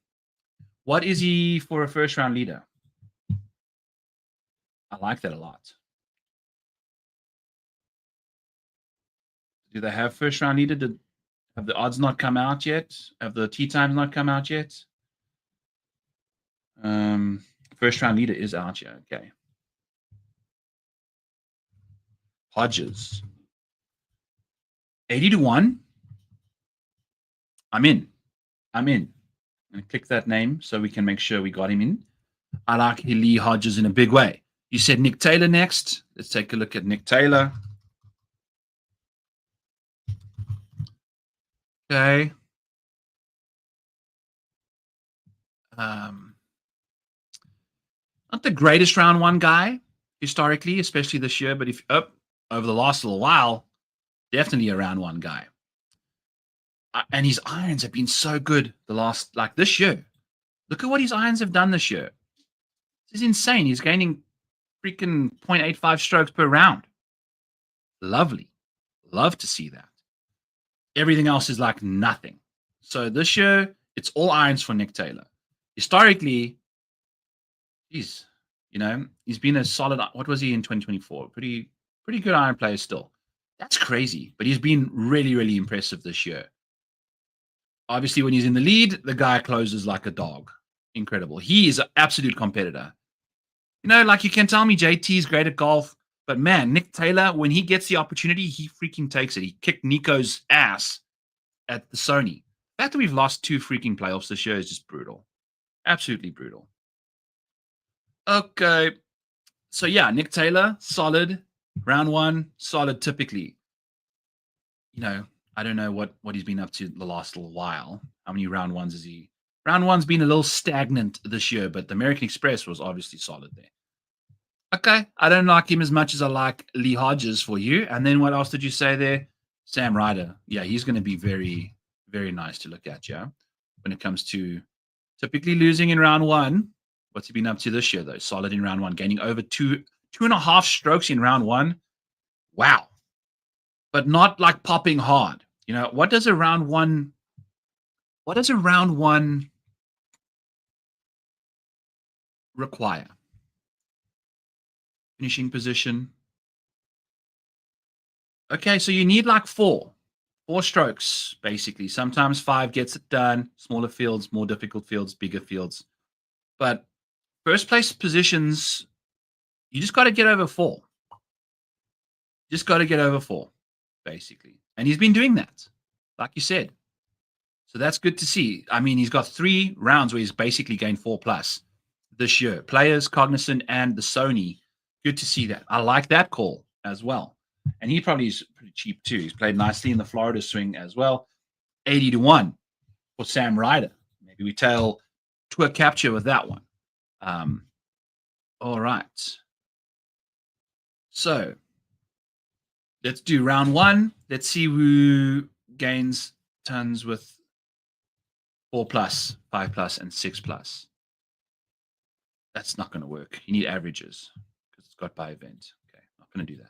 What is he for a first-round leader? I like that a lot. Do they have first-round leader? Have the odds not come out yet? Have the tee times not come out yet? First-round leader is out yet. Okay. Hodges. 80-1. I'm in. I'm going to click that name so we can make sure we got him in. I like Lee Hodges in a big way. You said Nick Taylor next. Let's take a look at Nick Taylor. Okay. Not the greatest round one guy historically, especially this year, but if over the last little while, definitely a round one guy. And his irons have been so good the last, like this year. Look at what his irons have done this year. This is insane. He's gaining freaking 0.85 strokes per round. Lovely. Love to see that. Everything else is like nothing. So this year, it's all irons for Nick Taylor. Historically, he's been a solid, what was he in 2024? Pretty good iron player still. That's crazy. But he's been really, really impressive this year. Obviously, when he's in the lead, the guy closes like a dog. Incredible. He is an absolute competitor. Like you can tell me JT is great at golf, but man, Nick Taylor, when he gets the opportunity, he freaking takes it. He kicked Nico's ass at the Sony. The fact that we've lost 2 freaking playoffs this year is just brutal. Absolutely brutal. Okay. So yeah, Nick Taylor, solid. Round one, solid typically. I don't know what he's been up to the last little while. How many round ones is he? Round one's been a little stagnant this year, but the American Express was obviously solid there. Okay. I don't like him as much as I like Lee Hodges for you. And then what else did you say there? Sam Ryder. Yeah, he's going to be very, very nice to look at, yeah, when it comes to typically losing in round one. What's he been up to this year, though? Solid in round one, gaining over 2.5 strokes in round one. Wow. But not like popping hard. What does a round one require? Finishing position. Okay, so you need like 4 strokes, basically. Sometimes 5 gets it done. Smaller fields, more difficult fields, bigger fields. But first place positions, you just got to get over 4. Just got to get over 4, basically. And he's been doing that, like you said. So that's good to see. I mean, he's got 3 rounds where he's basically gained 4+. this year. Players, Cognizant, and the Sony. Good to see that. I like that call as well. And he probably is pretty cheap too. He's played nicely in the Florida swing as well. 80-1 for Sam Ryder. Maybe we tail to a capture with that one. All right. So let's do round one. Let's see who gains tons with 4+, 5+, and 6+. That's not going to work. You need averages because it's got by event. Okay, not going to do that.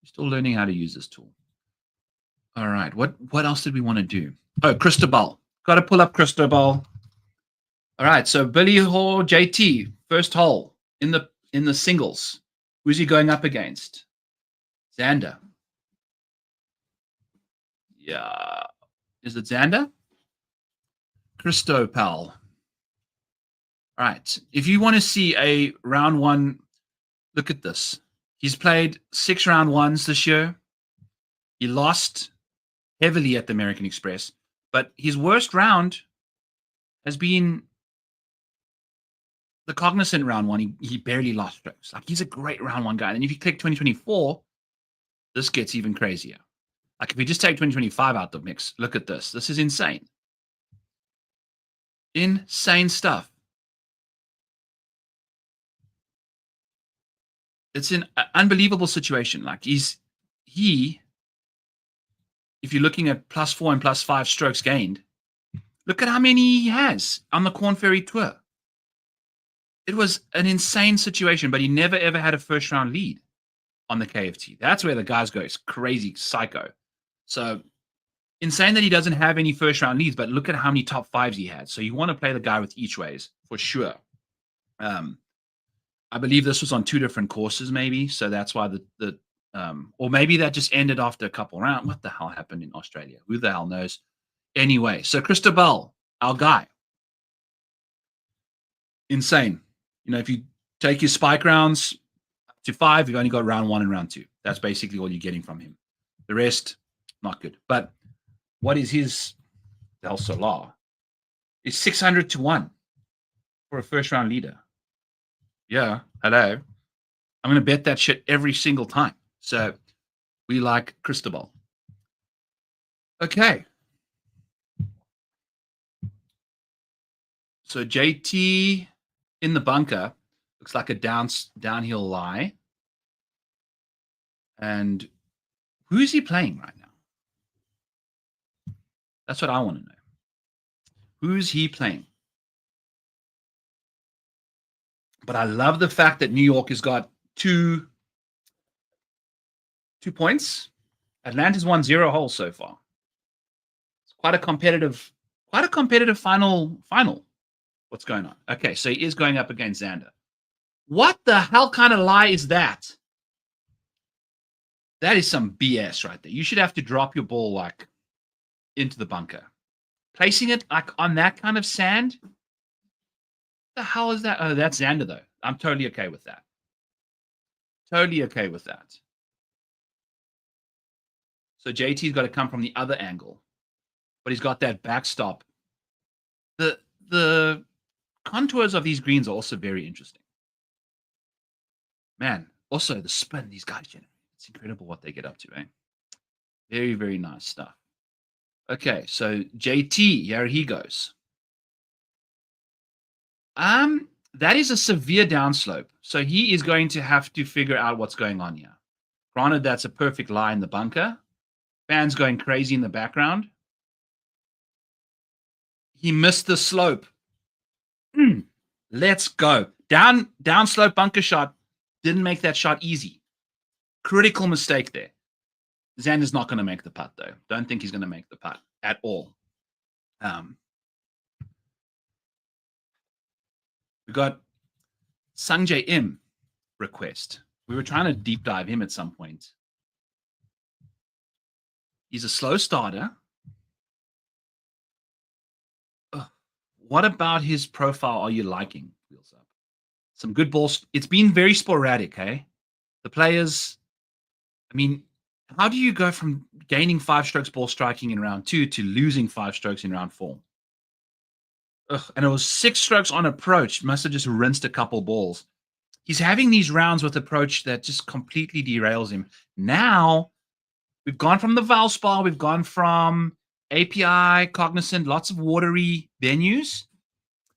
You're still learning how to use this tool. All right. What else did we want to do? Oh, Cristobal. Got to pull up Cristobal. All right. So Billy Hall, JT, first hole in the singles. Who's he going up against? Xander. Yeah. Is it Xander? Cristobal. All right. If you want to see a round one, look at this. He's played 6 round ones this year. He lost heavily at the American Express, but his worst round has been the Cognizant round one. He barely lost strokes. Like, he's a great round one guy. And if you click 2024, this gets even crazier. Like, if we just take 2025 out the mix, look at this. This is insane. Insane stuff. It's an unbelievable situation. Like, if you're looking at +4 and +5 strokes gained, look at how many he has on the Corn Ferry Tour. It was an insane situation, but he never, ever had a first round lead on the KFT. That's where the guys go. It's crazy, psycho. So insane that he doesn't have any first round leads, but look at how many top 5s he had. So you want to play the guy with each ways for sure. I believe this was on 2 different courses, maybe. So that's why or maybe that just ended after a couple rounds. What the hell happened in Australia? Who the hell knows? Anyway, so Cristobal, our guy. Insane. You know, if you take your spike rounds up to 5, you've only got round 1 and round 2. That's basically all you're getting from him. The rest, not good. But what is his Del Solar? Is 600-1 for a first round leader. Yeah, hello. I'm going to bet that shit every single time. So we like Cristobal. Okay. So JT in the bunker looks like a downhill lie. And who is he playing right now? That's what I want to know. Who's he playing? But I love the fact that New York has got two points. Atlanta's won 0 holes so far. It's quite a competitive final. What's going on? Okay, so he is going up against Xander. What the hell kind of lie is that? That is some BS right there. You should have to drop your ball like into the bunker. Placing it like on that kind of sand? The hell is that? Oh, that's Xander though. I'm totally okay with that. Totally okay with that. So JT's got to come from the other angle, but he's got that backstop. The contours of these greens are also very interesting. Man, also the spin these guys generate. It's incredible what they get up to, eh? Very, very nice stuff. Okay, so JT, here he goes. That is a severe downslope. So he is going to have to figure out what's going on here. Granted, that's a perfect lie in the bunker. Fans going crazy in the background. He missed the slope. Let's go. Downslope bunker shot. Didn't make that shot easy. Critical mistake there. Xander's not going to make the putt, though. Don't think he's going to make the putt at all. We got Sanjay M request. We were trying to deep dive him at some point. He's a slow starter. What about his profile are you liking? Wheels up. Some good balls. It's been very sporadic, hey? The players, I mean, how do you go from gaining 5 strokes ball striking in round 2 to losing 5 strokes in round 4? And it was 6 strokes on approach. Must have just rinsed a couple balls. He's having these rounds with approach that just completely derails him. Now, we've gone from the Valspar, we've gone from API, Cognizant, lots of watery venues.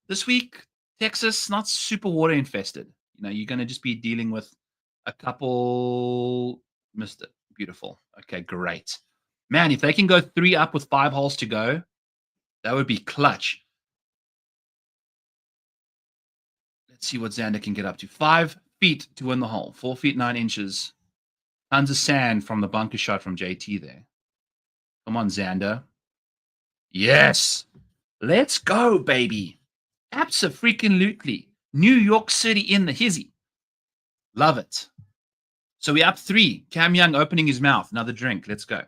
This week, Texas, not super water infested. You're going to just be dealing with a couple. Missed it. Beautiful. Okay, great. Man, if they can go 3 up with 5 holes to go, that would be clutch. Let's see what Xander can get up to. 5 feet to win the hole. 4 feet 9 inches. Tons of sand from the bunker shot from JT there. Come on, Xander. Yes. Let's go, baby. Abso-freaking-lutely. New York City in the hizzy. Love it. So we're up 3. Cam Young opening his mouth. Another drink. Let's go.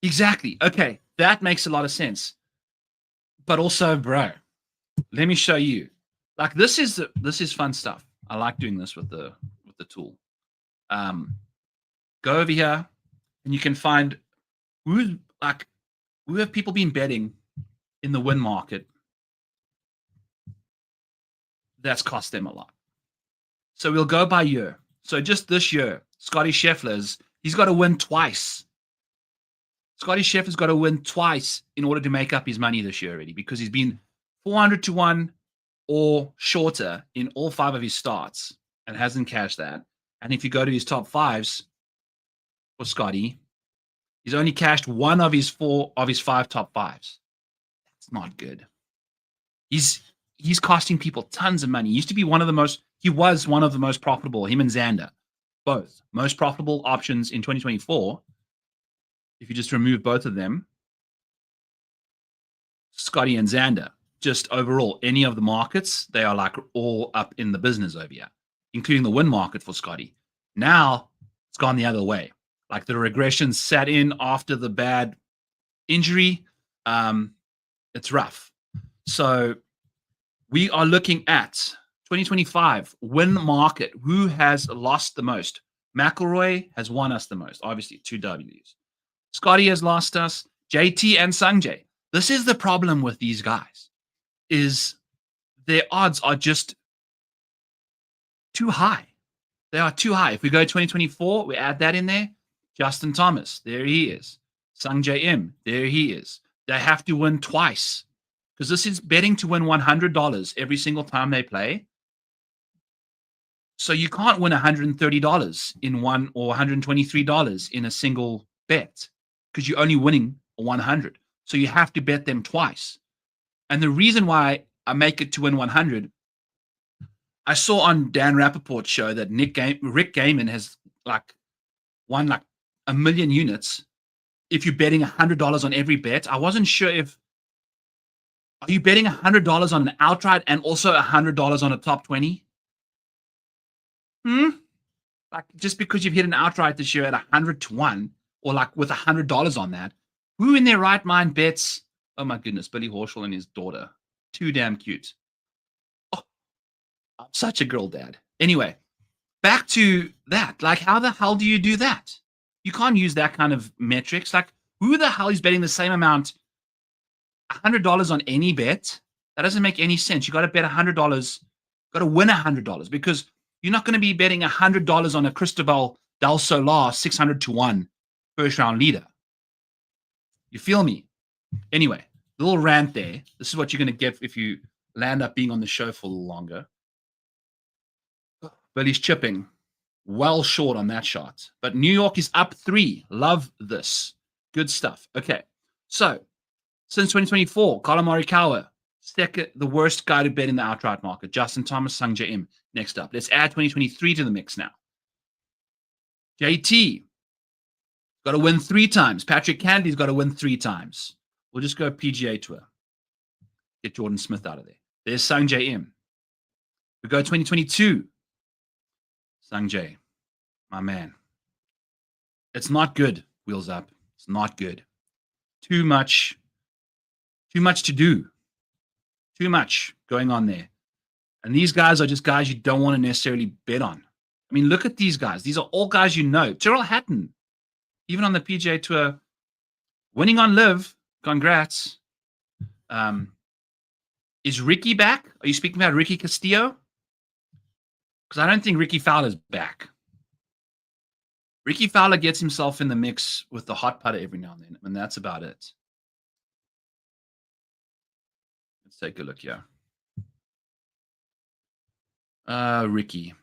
Exactly. Okay. That makes a lot of sense. But also, bro, let me show you. Like, this is fun stuff. I like doing this with the tool. Go over here and you can find who have people been betting in the win market that's cost them a lot. So we'll go by year. So just this year, Scotty Sheffler's, he's got to win twice. Scotty Sheffler's got to win twice in order to make up his money this year already, because he's been 400 to 1 or shorter in all 5 of his starts and hasn't cashed that. And if you go to his top 5s for Scotty, he's only cashed 1 of his 5 top 5s. That's not good. He's costing people tons of money. He was one of the most profitable, him and Xander, both most profitable options in 2024. If you just remove both of them, Scotty and Xander, just overall, any of the markets, they are like all up in the business over here, including the win market for Scotty. Now it's gone the other way. Like, the regression set in after the bad injury. It's rough. So we are looking at 2025 win market. Who has lost the most? McIlroy has won us the most. Obviously, 2 Ws. Scotty has lost us. JT and Sungjae. This is the problem with these guys, is their odds are just too high. They are too high. If we go 2024, we add that in there. Justin Thomas, there he is. Sungjae Im, there he is. They have to win twice, because this is betting to win $100 every single time they play. So you can't win $130 in one, or $123 in a single bet, because you're only winning 100. So you have to bet them twice. And the reason why I make it to win 100, I saw on Dan Rappaport's show that Rick Gaiman has won 1 million units if you're betting $100 on every bet. I wasn't sure are you betting $100 on an outright and also $100 on a top 20? Like, just because you've hit an outright this year at 100 to 1, or like with $100 on that, who in their right mind bets? Oh my goodness, Billy Horschel and his daughter. Too damn cute. Oh, I'm such a girl dad. Anyway, back to that. Like, how the hell do you do that? You can't use that kind of metrics. Like, who the hell is betting the same amount, $100 on any bet? That doesn't make any sense. You got to bet $100, got to win $100, because you're not going to be betting $100 on a Cristobal Del Solar 600 to 1 first round leader. You feel me? Anyway, little rant there. This is what you're going to get if you land up being on the show for a little longer. But he's chipping well short on that shot. But New York is up 3. Love this. Good stuff. Okay. So, since 2024, Colin Morikawa, second, the worst guy to bet in the outright market. Justin Thomas, Sungjae Im. Next up. Let's add 2023 to the mix now. JT. Got to win 3 times. Patrick Cantley's got to win 3 times. We'll just go PGA Tour. Get Jordan Smith out of there. There's Sungjae Im. We go 2022. Sungjae, my man. It's not good, wheels up. It's not good. Too much to do. Too much going on there. And these guys are just guys you don't want to necessarily bet on. I mean, look at these guys. These are all guys you know. Tyrrell Hatton, even on the PGA Tour, winning on Live. Congrats. Is Ricky back? Are you speaking about Ricky Castillo? Because I don't think Ricky Fowler's back. Ricky Fowler gets himself in the mix with the hot putter every now and then, and that's about it. Let's take a look here. Ricky.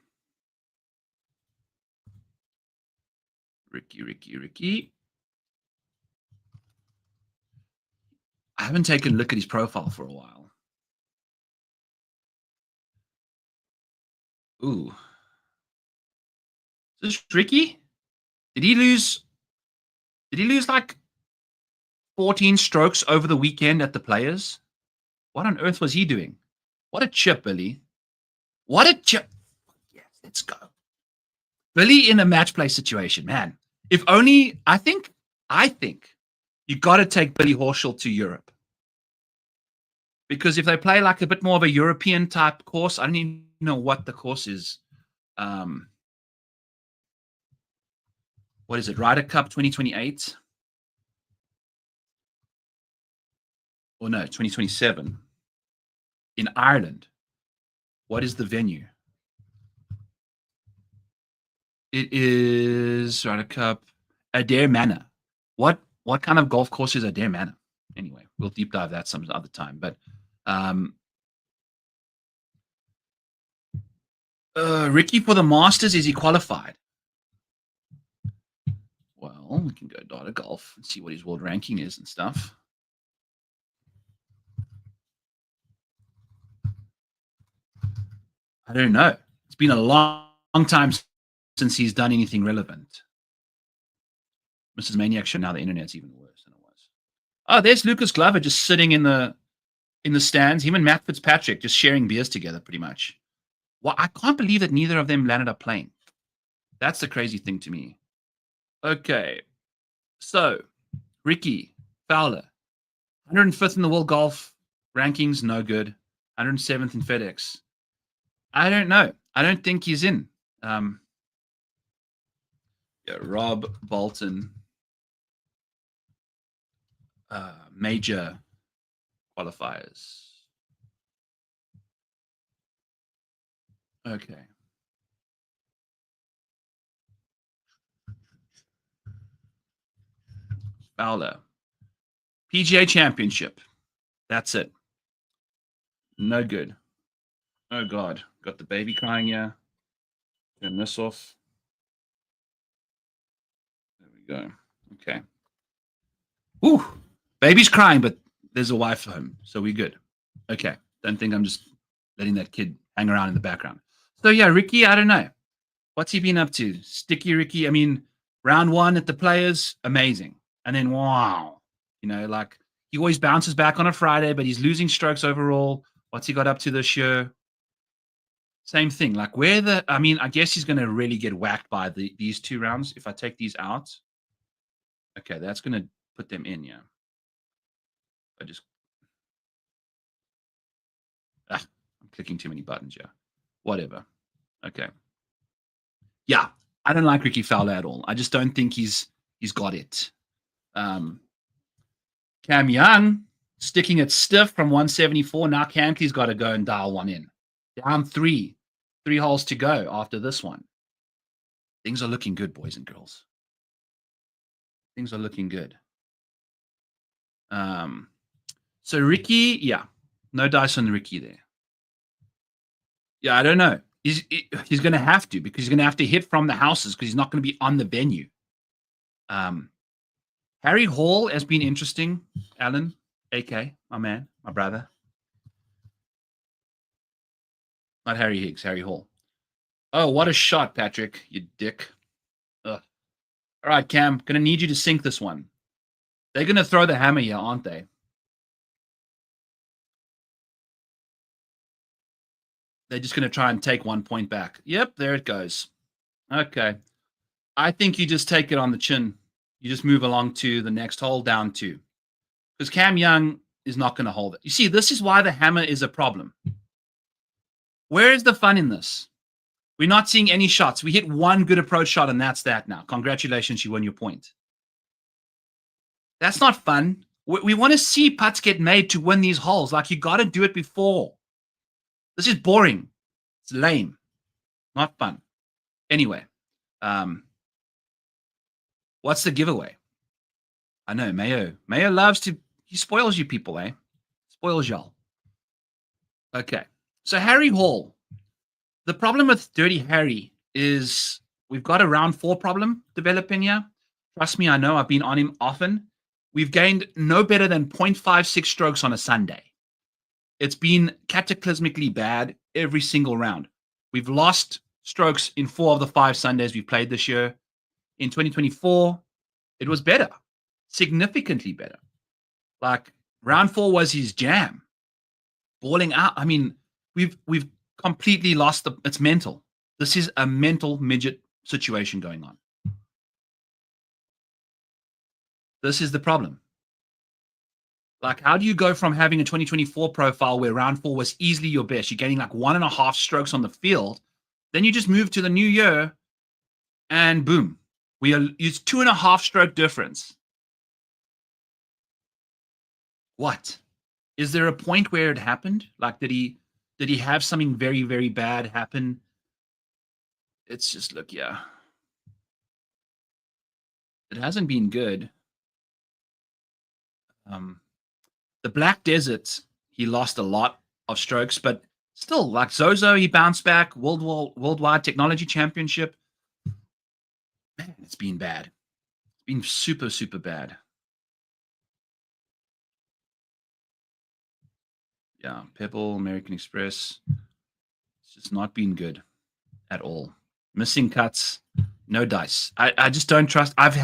I haven't taken a look at his profile for a while. Ooh. Is this Ricky? Did he lose like 14 strokes over the weekend at the Players? What on earth was he doing? What a chip, Billy. What a chip. Yes, let's go. Billy in a match play situation, man. If only, I think you got to take Billy Horschel to Europe. Because if they play like a bit more of a European type course, I don't even know what the course is. What is it? Ryder Cup 2028? Or no, 2027. In Ireland. What is the venue? It is Ryder Cup Adair Manor. What kind of golf course is Adair Manor? Anyway, we'll deep dive that some other time. But Ricky for the Masters, is he qualified? Well, we can go Data Golf and see what his world ranking is and stuff. I don't know. It's been a long time since he's done anything relevant. Mrs. Maniac show, now the internet's even worse than it was. Oh, there's Lucas Glover just sitting in the stands. Him and Matt Fitzpatrick just sharing beers together pretty much. Well, I can't believe that neither of them landed up playing. That's the crazy thing to me. Okay. So, Ricky Fowler, 105th in the world golf rankings, no good. 107th in FedEx. I don't know. I don't think he's in. Rob Bolton, major qualifiers. Okay. Fowler. PGA Championship. That's it. No good. Oh, God. Got the baby crying here. Turn this off. There we go. Okay. Ooh. Baby's crying, but there's a wife home, so we're good. Okay. Don't think I'm just letting that kid hang around in the background. So, yeah, Ricky, I don't know. What's he been up to? Sticky Ricky. I mean, round one at the Players, amazing. And then, wow. You know, like, he always bounces back on a Friday, but he's losing strokes overall. What's he got up to this year? Same thing. Like, I guess he's going to really get whacked by these two rounds. If I take these out. Okay, that's going to put them in, yeah. I'm clicking too many buttons, yeah. Whatever. Okay. Yeah, I don't like Ricky Fowler at all. I just don't think he's got it. Cam Young sticking it stiff from 174. Now Cantley's got to go and dial one in. Down 3 holes to go after this one. Things are looking good, boys and girls. Things are looking good. So Ricky, yeah, no dice on Ricky there. Yeah, I don't know. He's going to have to, because he's going to have to hit from the houses, because he's not going to be on the venue. Harry Hall has been interesting. Alan, AK, my man, my brother. Not Harry Higgs, Harry Hall. Oh, what a shot, Patrick, you dick. Ugh. All right, Cam, going to need you to sink this one. They're going to throw the hammer here, aren't they? They're just going to try and take 1 point back. Yep, there it goes. Okay. I think you just take it on the chin. You just move along to the next hole, down 2. Because Cam Young is not going to hold it. You see, this is why the hammer is a problem. Where is the fun in this? We're not seeing any shots. We hit one good approach shot, and that's that now. Congratulations, you won your point. That's not fun. We want to see putts get made to win these holes. Like, you got to do it before. This is boring. It's lame. Not fun. Anyway, what's the giveaway? I know, Mayo. Mayo loves to, he spoils you people, eh? Spoils y'all. Okay. So Harry Hall. The problem with Dirty Harry is we've got a round 4 problem developing here. Trust me, I know. I've been on him often. We've gained no better than 0.56 strokes on a Sunday. It's been cataclysmically bad every single round. We've lost strokes in 4 of the 5 Sundays we've played this year. In 2024, it was better. Significantly better. Like, round 4 was his jam. Balling out. I mean, we've completely lost it's mental. This is a mental midget situation going on. This is the problem. Like, how do you go from having a 2024 profile where round 4 was easily your best? You're getting like 1.5 strokes on the field. Then you just move to the new year and boom. It's 2.5 stroke difference. What? Is there a point where it happened? Like, did he have something very, very bad happen? It's just, look, yeah. It hasn't been good. The Black Desert, he lost a lot of strokes, but still, like Zozo, he bounced back. Worldwide Technology Championship. Man, it's been bad. It's been super, super bad. Yeah, Pebble, American Express. It's just not been good at all. Missing cuts, no dice. I just don't trust. I've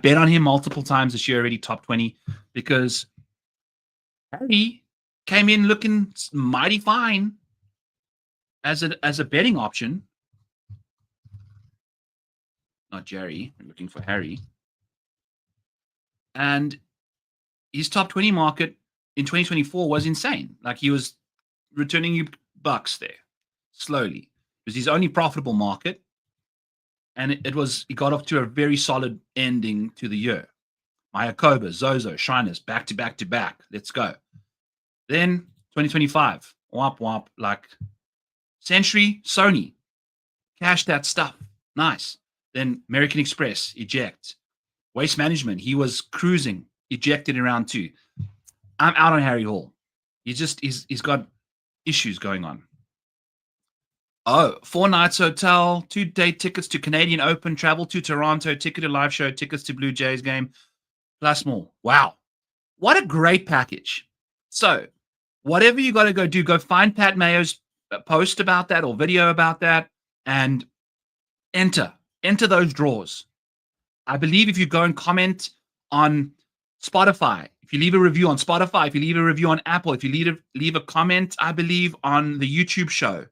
bet on him multiple times this year already, top 20, because Harry came in looking mighty fine as a betting option. Not Jerry. We're looking for Harry. And his top 20 market in 2024 was insane. Like, he was returning you bucks there slowly. It was his only profitable market. And he got off to a very solid ending to the year. Mayakoba, Zozo, Shriners, back to back to back. Let's go. Then 2025, womp womp, like Century, Sony, cash that stuff. Nice. Then American Express, eject. Waste Management, he was cruising, ejected in round 2. I'm out on Harry Hall. He's got issues going on. Oh, 4 nights hotel, 2-day tickets to Canadian Open, travel to Toronto, ticket to live show, tickets to Blue Jays game, plus more. Wow. What a great package. So, whatever you got to go do, go find Pat Mayo's post about that or video about that and enter those draws. I believe if you go and comment on Spotify, if you leave a review on Spotify, if you leave a review on Apple, if you leave a comment, I believe, on the YouTube show,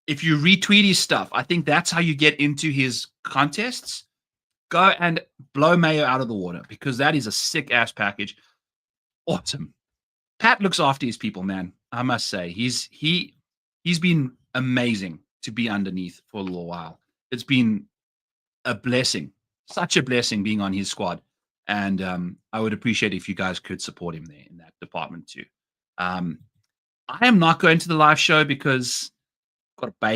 if you retweet his stuff, I think that's how you get into his contests. Go and blow Mayo out of the water, because that is a sick-ass package. Awesome. Pat looks after his people, man. I must say. He's been amazing to be underneath for a little while. It's been a blessing. Such a blessing being on his squad. And I would appreciate if you guys could support him there in that department too. I am not going to the live show because I've got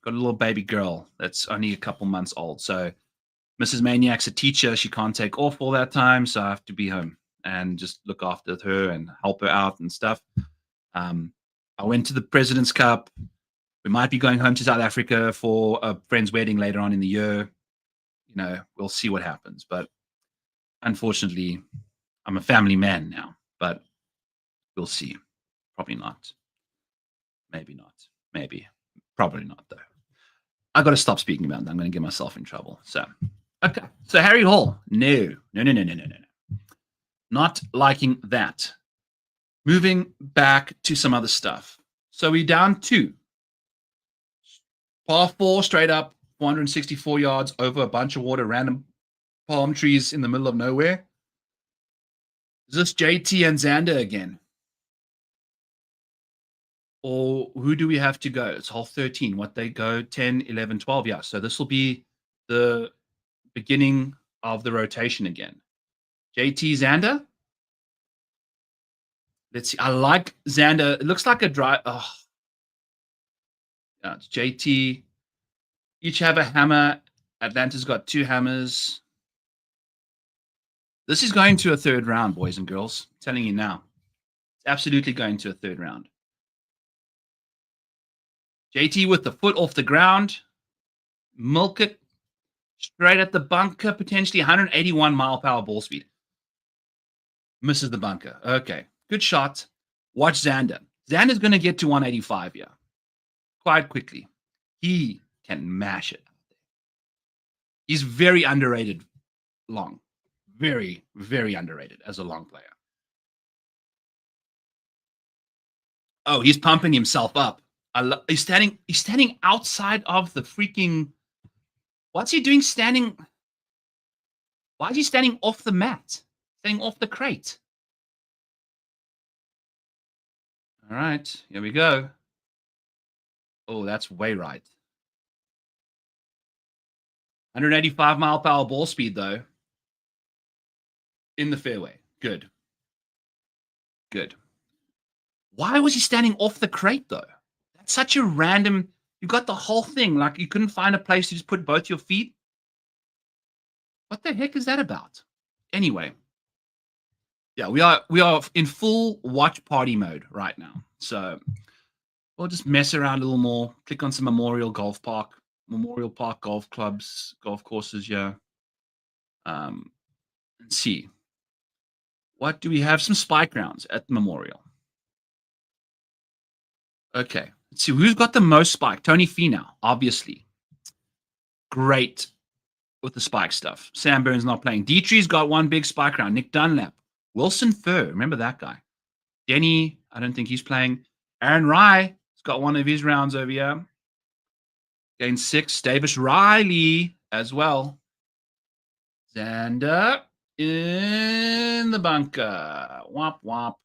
a little baby girl that's only a couple months old. So Mrs. Maniac's a teacher. She can't take off all that time. So I have to be home and just look after her and help her out and stuff. I went to the President's Cup. We might be going home to South Africa for a friend's wedding later on in the year. You know, we'll see what happens. But unfortunately, I'm a family man now. But we'll see. Probably not. Maybe not. Maybe. Probably not, though. I got to stop speaking about that. I'm going to get myself in trouble. So, okay. So Harry Hall. No. Not liking that. Moving back to some other stuff. So we're down 2. Par 4, straight up, 464 yards over a bunch of water, random palm trees in the middle of nowhere. Is this JT and Xander again? Or who do we have to go? It's hole 13. What they go? 10, 11, 12. Yeah, so this will be the beginning of the rotation again. JT Xander? Let's see. I like Xander. It looks like a dry. Oh, yeah, it's JT. Each have a hammer. Atlanta's got 2 hammers. This is going to a 3rd round, boys and girls. I'm telling you now. It's absolutely going to a 3rd round. JT with the foot off the ground. Milk it straight at the bunker. Potentially 181 mile per hour ball speed. Misses the bunker. Okay. Good shot. Watch Xander. Xander's going to get to 185 here. Quite quickly. He can mash it. He's very underrated long. Very, very underrated as a long player. Oh, he's pumping himself up. He's standing outside of the freaking. What's he doing standing? Why is he standing off the mat? Standing off the crate. All right, here we go. Oh, that's way right. 185 mile per hour ball speed, though. In the fairway. Good. Good. Why was he standing off the crate, though? That's such a random... You got the whole thing. Like, you couldn't find a place to just put both your feet. What the heck is that about? Anyway. Yeah, we are in full watch party mode right now. So we'll just mess around a little more. Click on some Memorial Park golf clubs, golf courses, yeah. And see. What do we have? Some spike rounds at Memorial. Okay. Let's see. Who's got the most spike? Tony Finau, obviously. Great with the spike stuff. Sam Burns not playing. Detry's got 1 big spike round. Nick Dunlap. Wilson Furr. Remember that guy. Denny, I don't think he's playing. Aaron Rai has got 1 of his rounds over here. Gained 6. Davis Riley as well. Xander in the bunker. Womp womp.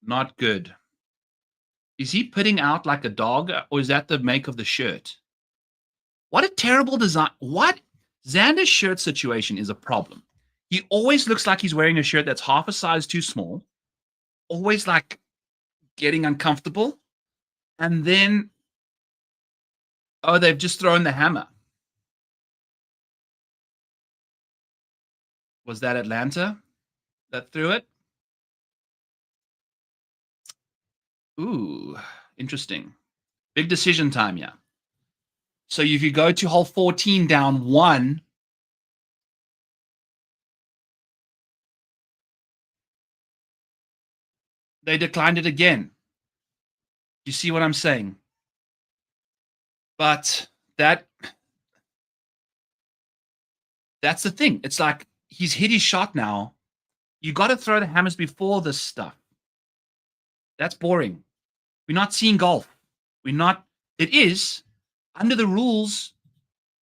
Not good. Is he putting out like a dog, or is that the make of the shirt? What a terrible design. What? Xander's shirt situation is a problem. He always looks like he's wearing a shirt that's half a size too small. Always like getting uncomfortable. And then, oh, they've just thrown the hammer. Was that Atlanta that threw it? Ooh, interesting. Big decision time, yeah. So if you go to hole 14 down 1, they declined it again. You see what I'm saying? But that's the thing. It's like he's hit his shot now. You got to throw the hammers before this stuff. That's boring. We're not seeing golf. We're not. It is, under the rules,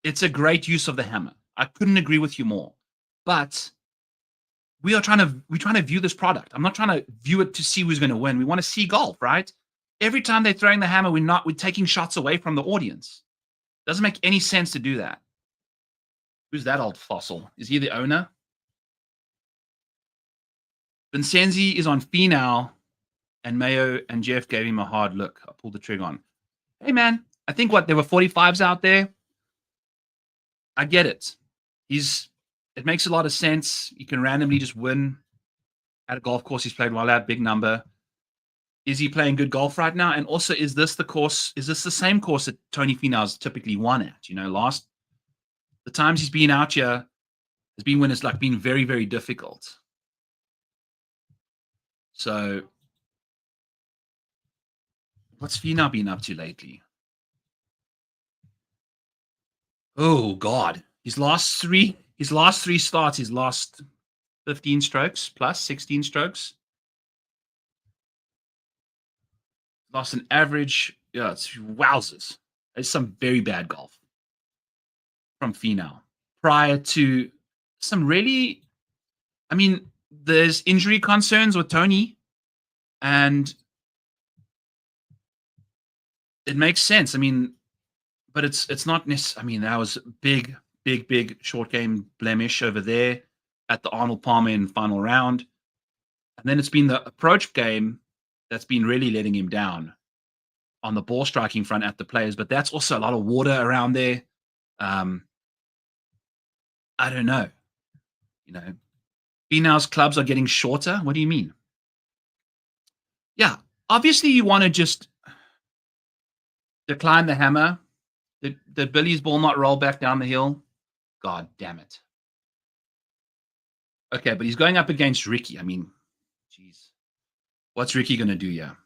it's a great use of the hammer. I couldn't agree with you more. But we're trying to view this product. I'm not trying to view it to see who's going to win. We want to see golf, right? Every time they're throwing the hammer, we're taking shots away from the audience. Doesn't make any sense to do that. Who's that old fossil? Is he the owner? Vincenzi is on Finau, and Mayo and Jeff gave him a hard look. I pulled the trigger on. Hey, man, I think there were 45s out there. I get it. It makes a lot of sense. You can randomly just win at a golf course he's played well at, big number. Is he playing good golf right now? And also, is this the same course that Tony Finau's typically won at? You know, the times he's been out here has been when it's like been very, very difficult. So what's Finau been up to lately? Oh God. His last three starts, he's lost 15 strokes plus 16 strokes. Lost an average. Yeah, it's wowzers. It's some very bad golf from Finau. Prior to some really, I mean, there's injury concerns with Tony, and it makes sense. I mean, but it's not necessarily. I mean, that was big short game blemish over there at the Arnold Palmer in final round, and then it's been the approach game that's been really letting him down on the ball striking front at the players. But that's also a lot of water around there. I don't know. Finau's clubs are getting shorter. What do you mean? Yeah, obviously you want to just decline the hammer. Did Billy's ball not roll back down the hill? God damn it. Okay, but he's going up against Ricky. I mean, jeez. What's Ricky going to do here?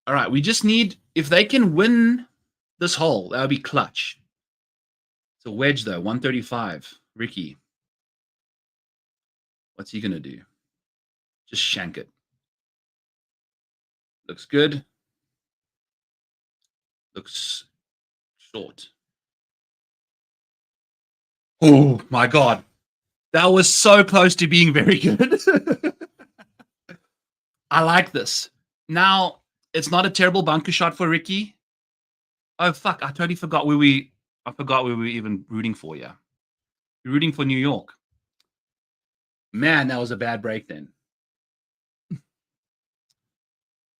All right, we just need, if they can win this hole, that would be clutch. It's a wedge, though, 135. Ricky. What's he going to do? Just shank it. Looks good. Looks short. Oh, my God. That was so close to being very good. I like this. Now, it's not a terrible bunker shot for Ricky. Oh, fuck. I totally forgot where we were even rooting for, yeah. We're rooting for New York. Man, that was a bad break then.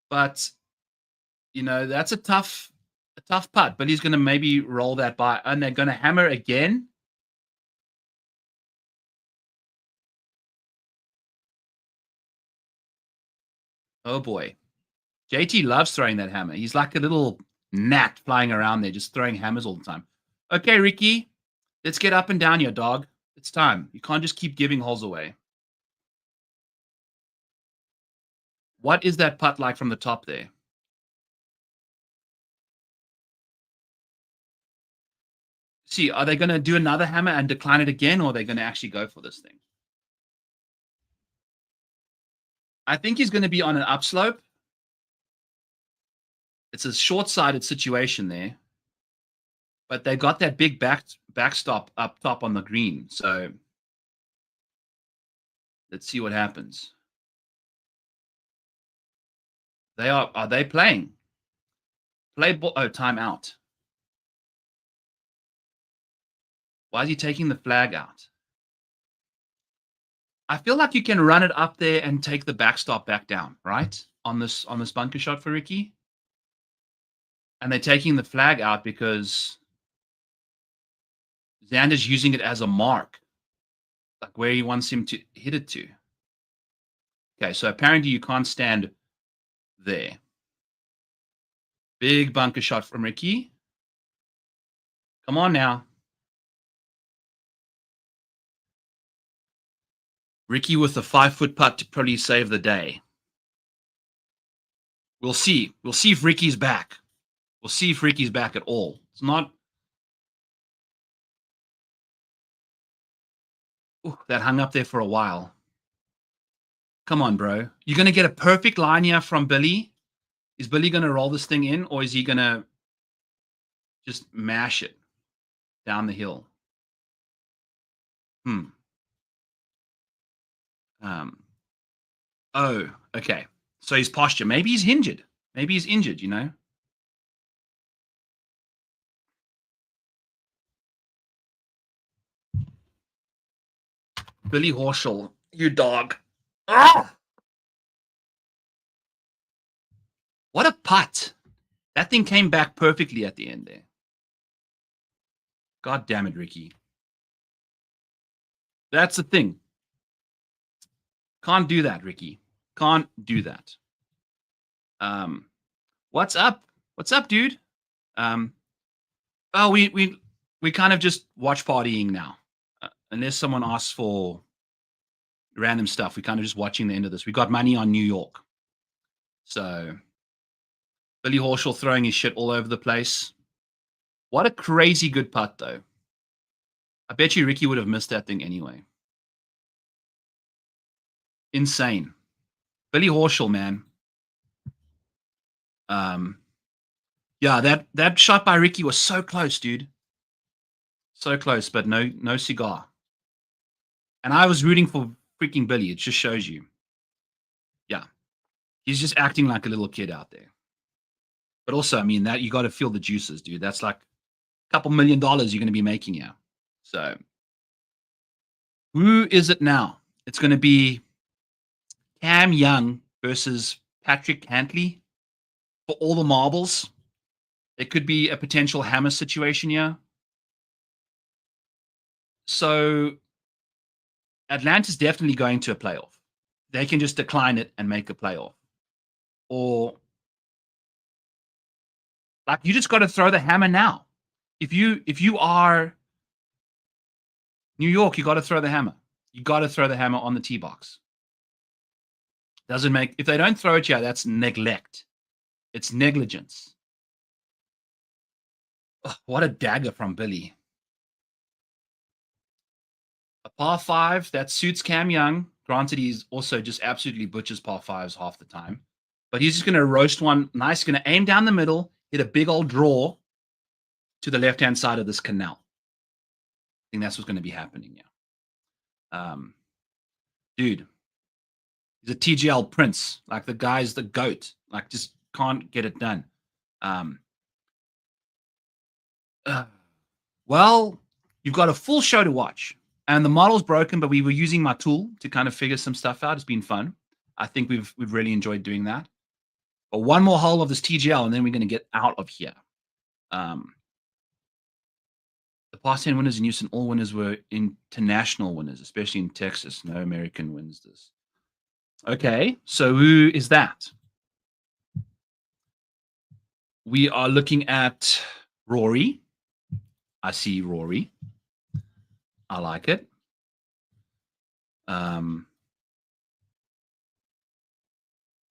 But, that's a tough putt. But he's going to maybe roll that by. And they're going to hammer again. Oh, boy. JT loves throwing that hammer. He's like a little gnat flying around there, just throwing hammers all the time. Okay, Ricky, let's get up and down here, dog. It's time. You can't just keep giving holes away. What is that putt like from the top there? See, are they going to do another hammer and decline it again, or are they going to actually go for this thing? I think he's going to be on an upslope. It's a short-sided situation there. But they got that big backstop up top on the green. So let's see what happens. Are they playing? Play ball. Oh, timeout. Why is he taking the flag out? I feel like you can run it up there and take the backstop back down, right? On this bunker shot for Ricky. And they're taking the flag out because Xander's using it as a mark, like where he wants him to hit it to. Okay, so apparently you can't stand there. Big bunker shot from Ricky. Come on now. Ricky with a 5-foot putt to probably save the day. We'll see. We'll see if Ricky's back. We'll see if Ricky's back at all. It's not. Ooh, that hung up there for a while. Come on, bro. You're going to get a perfect line here from Billy. Is Billy going to roll this thing in, or is he going to just mash it down the hill? Oh, okay. So his posture. Maybe he's injured. Maybe he's injured, Billy Horschel, you dog. Ah! What a putt. That thing came back perfectly at the end there. God damn it, Ricky. That's the thing. Can't do that, Ricky. Can't do that. What's up? What's up, dude? Oh, we kind of just watch partying now. Unless someone asks for random stuff, we kind of just watching the end of this. We got money on New York. So Billy Horschel throwing his shit all over the place. What a crazy good putt, though. I bet you Ricky would have missed that thing anyway. Insane. Billy Horschel, man. Yeah, that shot by Ricky was so close, dude. So close, but no cigar. And I was rooting for freaking Billy. It just shows you. Yeah. He's just acting like a little kid out there. But also, I mean, that you got to feel the juices, dude. That's like a couple $1 million you're going to be making here. So, who is it now? It's going to be Cam Young versus Patrick Cantley for all the marbles. It could be a potential hammer situation here. So Atlanta's definitely going to a playoff. They can just decline it and make a playoff. Or like you just got to throw the hammer now. If you are New York, you got to throw the hammer. You got to throw the hammer on the tee box. Doesn't make if they don't throw it, yeah, that's neglect. It's negligence. Ugh, what a dagger from Billy. A par 5 that suits Cam Young. Granted, he's also just absolutely butchers par 5s half the time. But he's just going to roast one nice, going to aim down the middle, hit a big old draw to the left-hand side of this canal. I think that's what's going to be happening, yeah. Dude, he's a TGL prince. Like, the guy's the GOAT. Like, just can't get it done. Well, you've got a full show to watch. And the model's broken, but we were using my tool to kind of figure some stuff out. It's been fun. I think we've really enjoyed doing that. But one more hole of this TGL, and then we're going to get out of here. The past 10 winners in Houston, all winners were international winners, especially in Texas. No American wins this. Okay, so who is that? We are looking at Rory. I see Rory. I like it.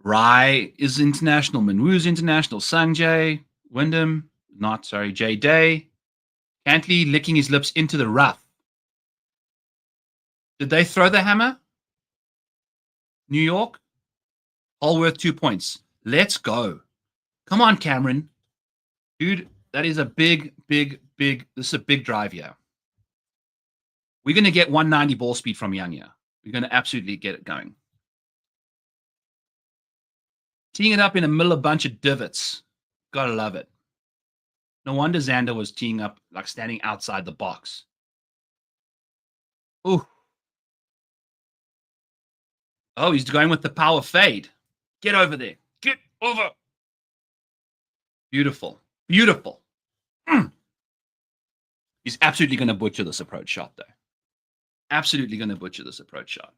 Rai is international. Minwoo's international. Sanjay, Wyndham, not sorry, Jay Day. Cantley licking his lips into the rough. Did they throw the hammer? New York? All worth 2 points. Let's go. Come on, Cameron. Dude, that is a big, this is a big drive here. We're going to get 190 ball speed from Young here. We're going to absolutely get it going. Teeing it up in the middle of a bunch of divots. Gotta love it. No wonder Xander was teeing up, like standing outside the box. Ooh. Oh, he's going with the power fade. Get over there. Get over. Beautiful. Beautiful. He's absolutely going to butcher this approach shot, though. Absolutely going to butcher this approach shot.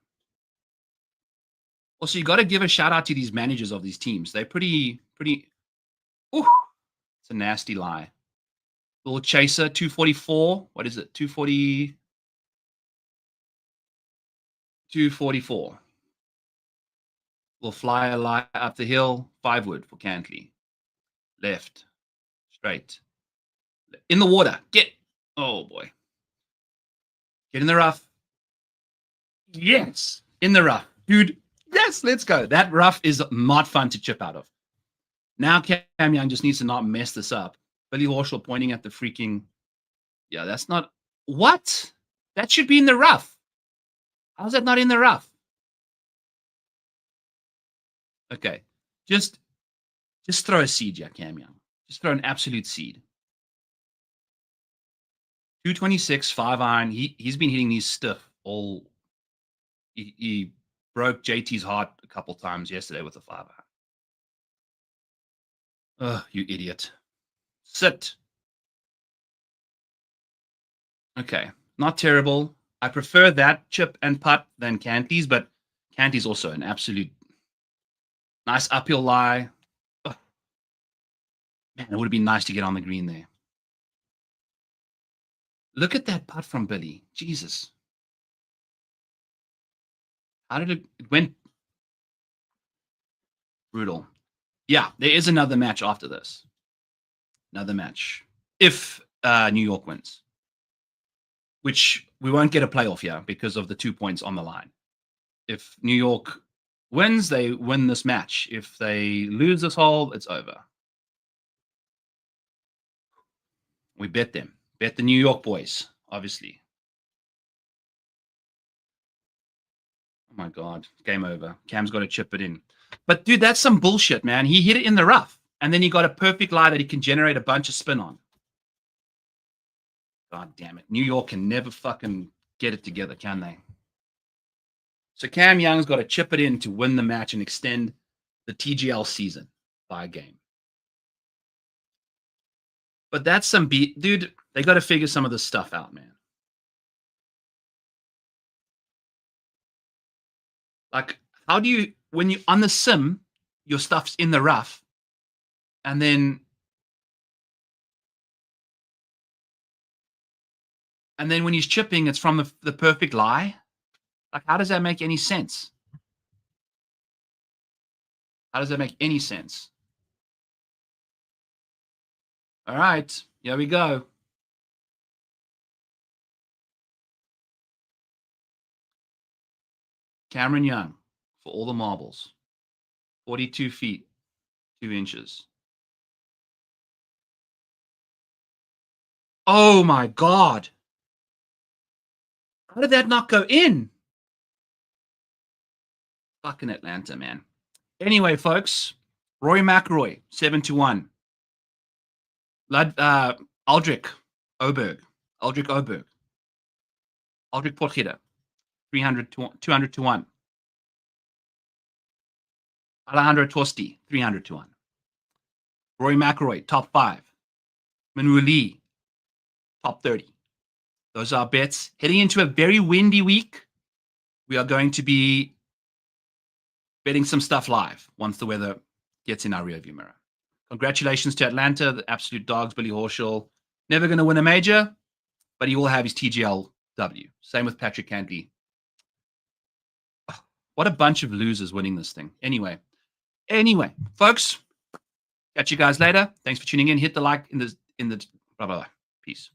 Also, you got to give a shout out to these managers of these teams. They're pretty. Ooh, it's a nasty lie. Little chaser, 244. What is it? 240. 244. Little flyer lie up the hill. 5 wood for Cantley. Left. Straight. In the water. Get. Oh, boy. Get in the rough. Yes. In the rough. Dude. Yes, let's go. That rough is not fun to chip out of. Now Cam Young just needs to not mess this up. Billy Horschel pointing at the freaking... Yeah, that's not... What? That should be in the rough. How's that not in the rough? Okay. Just throw a seed, yeah, Cam Young. Just throw an absolute seed. 226, 5 iron. He's been hitting these stiff all... He broke JT's heart a couple times yesterday with a 5 iron. Oh, you idiot. Sit. Okay. Not terrible. I prefer that chip and putt than Cantley's, but Cantley's also an absolute nice uphill lie. Oh. Man, it would have been nice to get on the green there. Look at that putt from Billy. Jesus. How did it went? Brutal. Yeah, there is another match after this. Another match. If New York wins. Which we won't get a playoff here because of the 2 points on the line. If New York wins, they win this match. If they lose this hole, it's over. We bet them. Bet the New York boys, obviously. Oh my God. Game over. Cam's got to chip it in. But, dude, that's some bullshit, man. He hit it in the rough. And then he got a perfect lie that he can generate a bunch of spin on. God damn it. New York can never fucking get it together, can they? So Cam Young's got to chip it in to win the match and extend the TGL season by a game. But that's some beat. Dude, they got to figure some of this stuff out, man. Like, how do you, when you on the sim, your stuff's in the rough, and then when he's chipping, it's from the perfect lie? Like, how does that make any sense? How does that make any sense? All right, here we go. Cameron Young for all the marbles. 42 feet, 2 inches. Oh, my God. How did that not go in? Fucking Atlanta, man. Anyway, folks, Rory McIlroy, 7-1. Aldrich Oberg. Aldrich Potgieter, 200-1. Alejandro Tosti, 300-1. Rory McIlroy, top 5. Minwoo Lee, top 30. Those are our bets. Heading into a very windy week, we are going to be betting some stuff live once the weather gets in our rearview mirror. Congratulations to Atlanta, the absolute dogs, Billy Horschel. Never going to win a major, but he will have his TGL W. Same with Patrick Cantley. What a bunch of losers winning this thing. Anyway, folks, catch you guys later. Thanks for tuning in. Hit the like in the blah, blah, blah. Peace.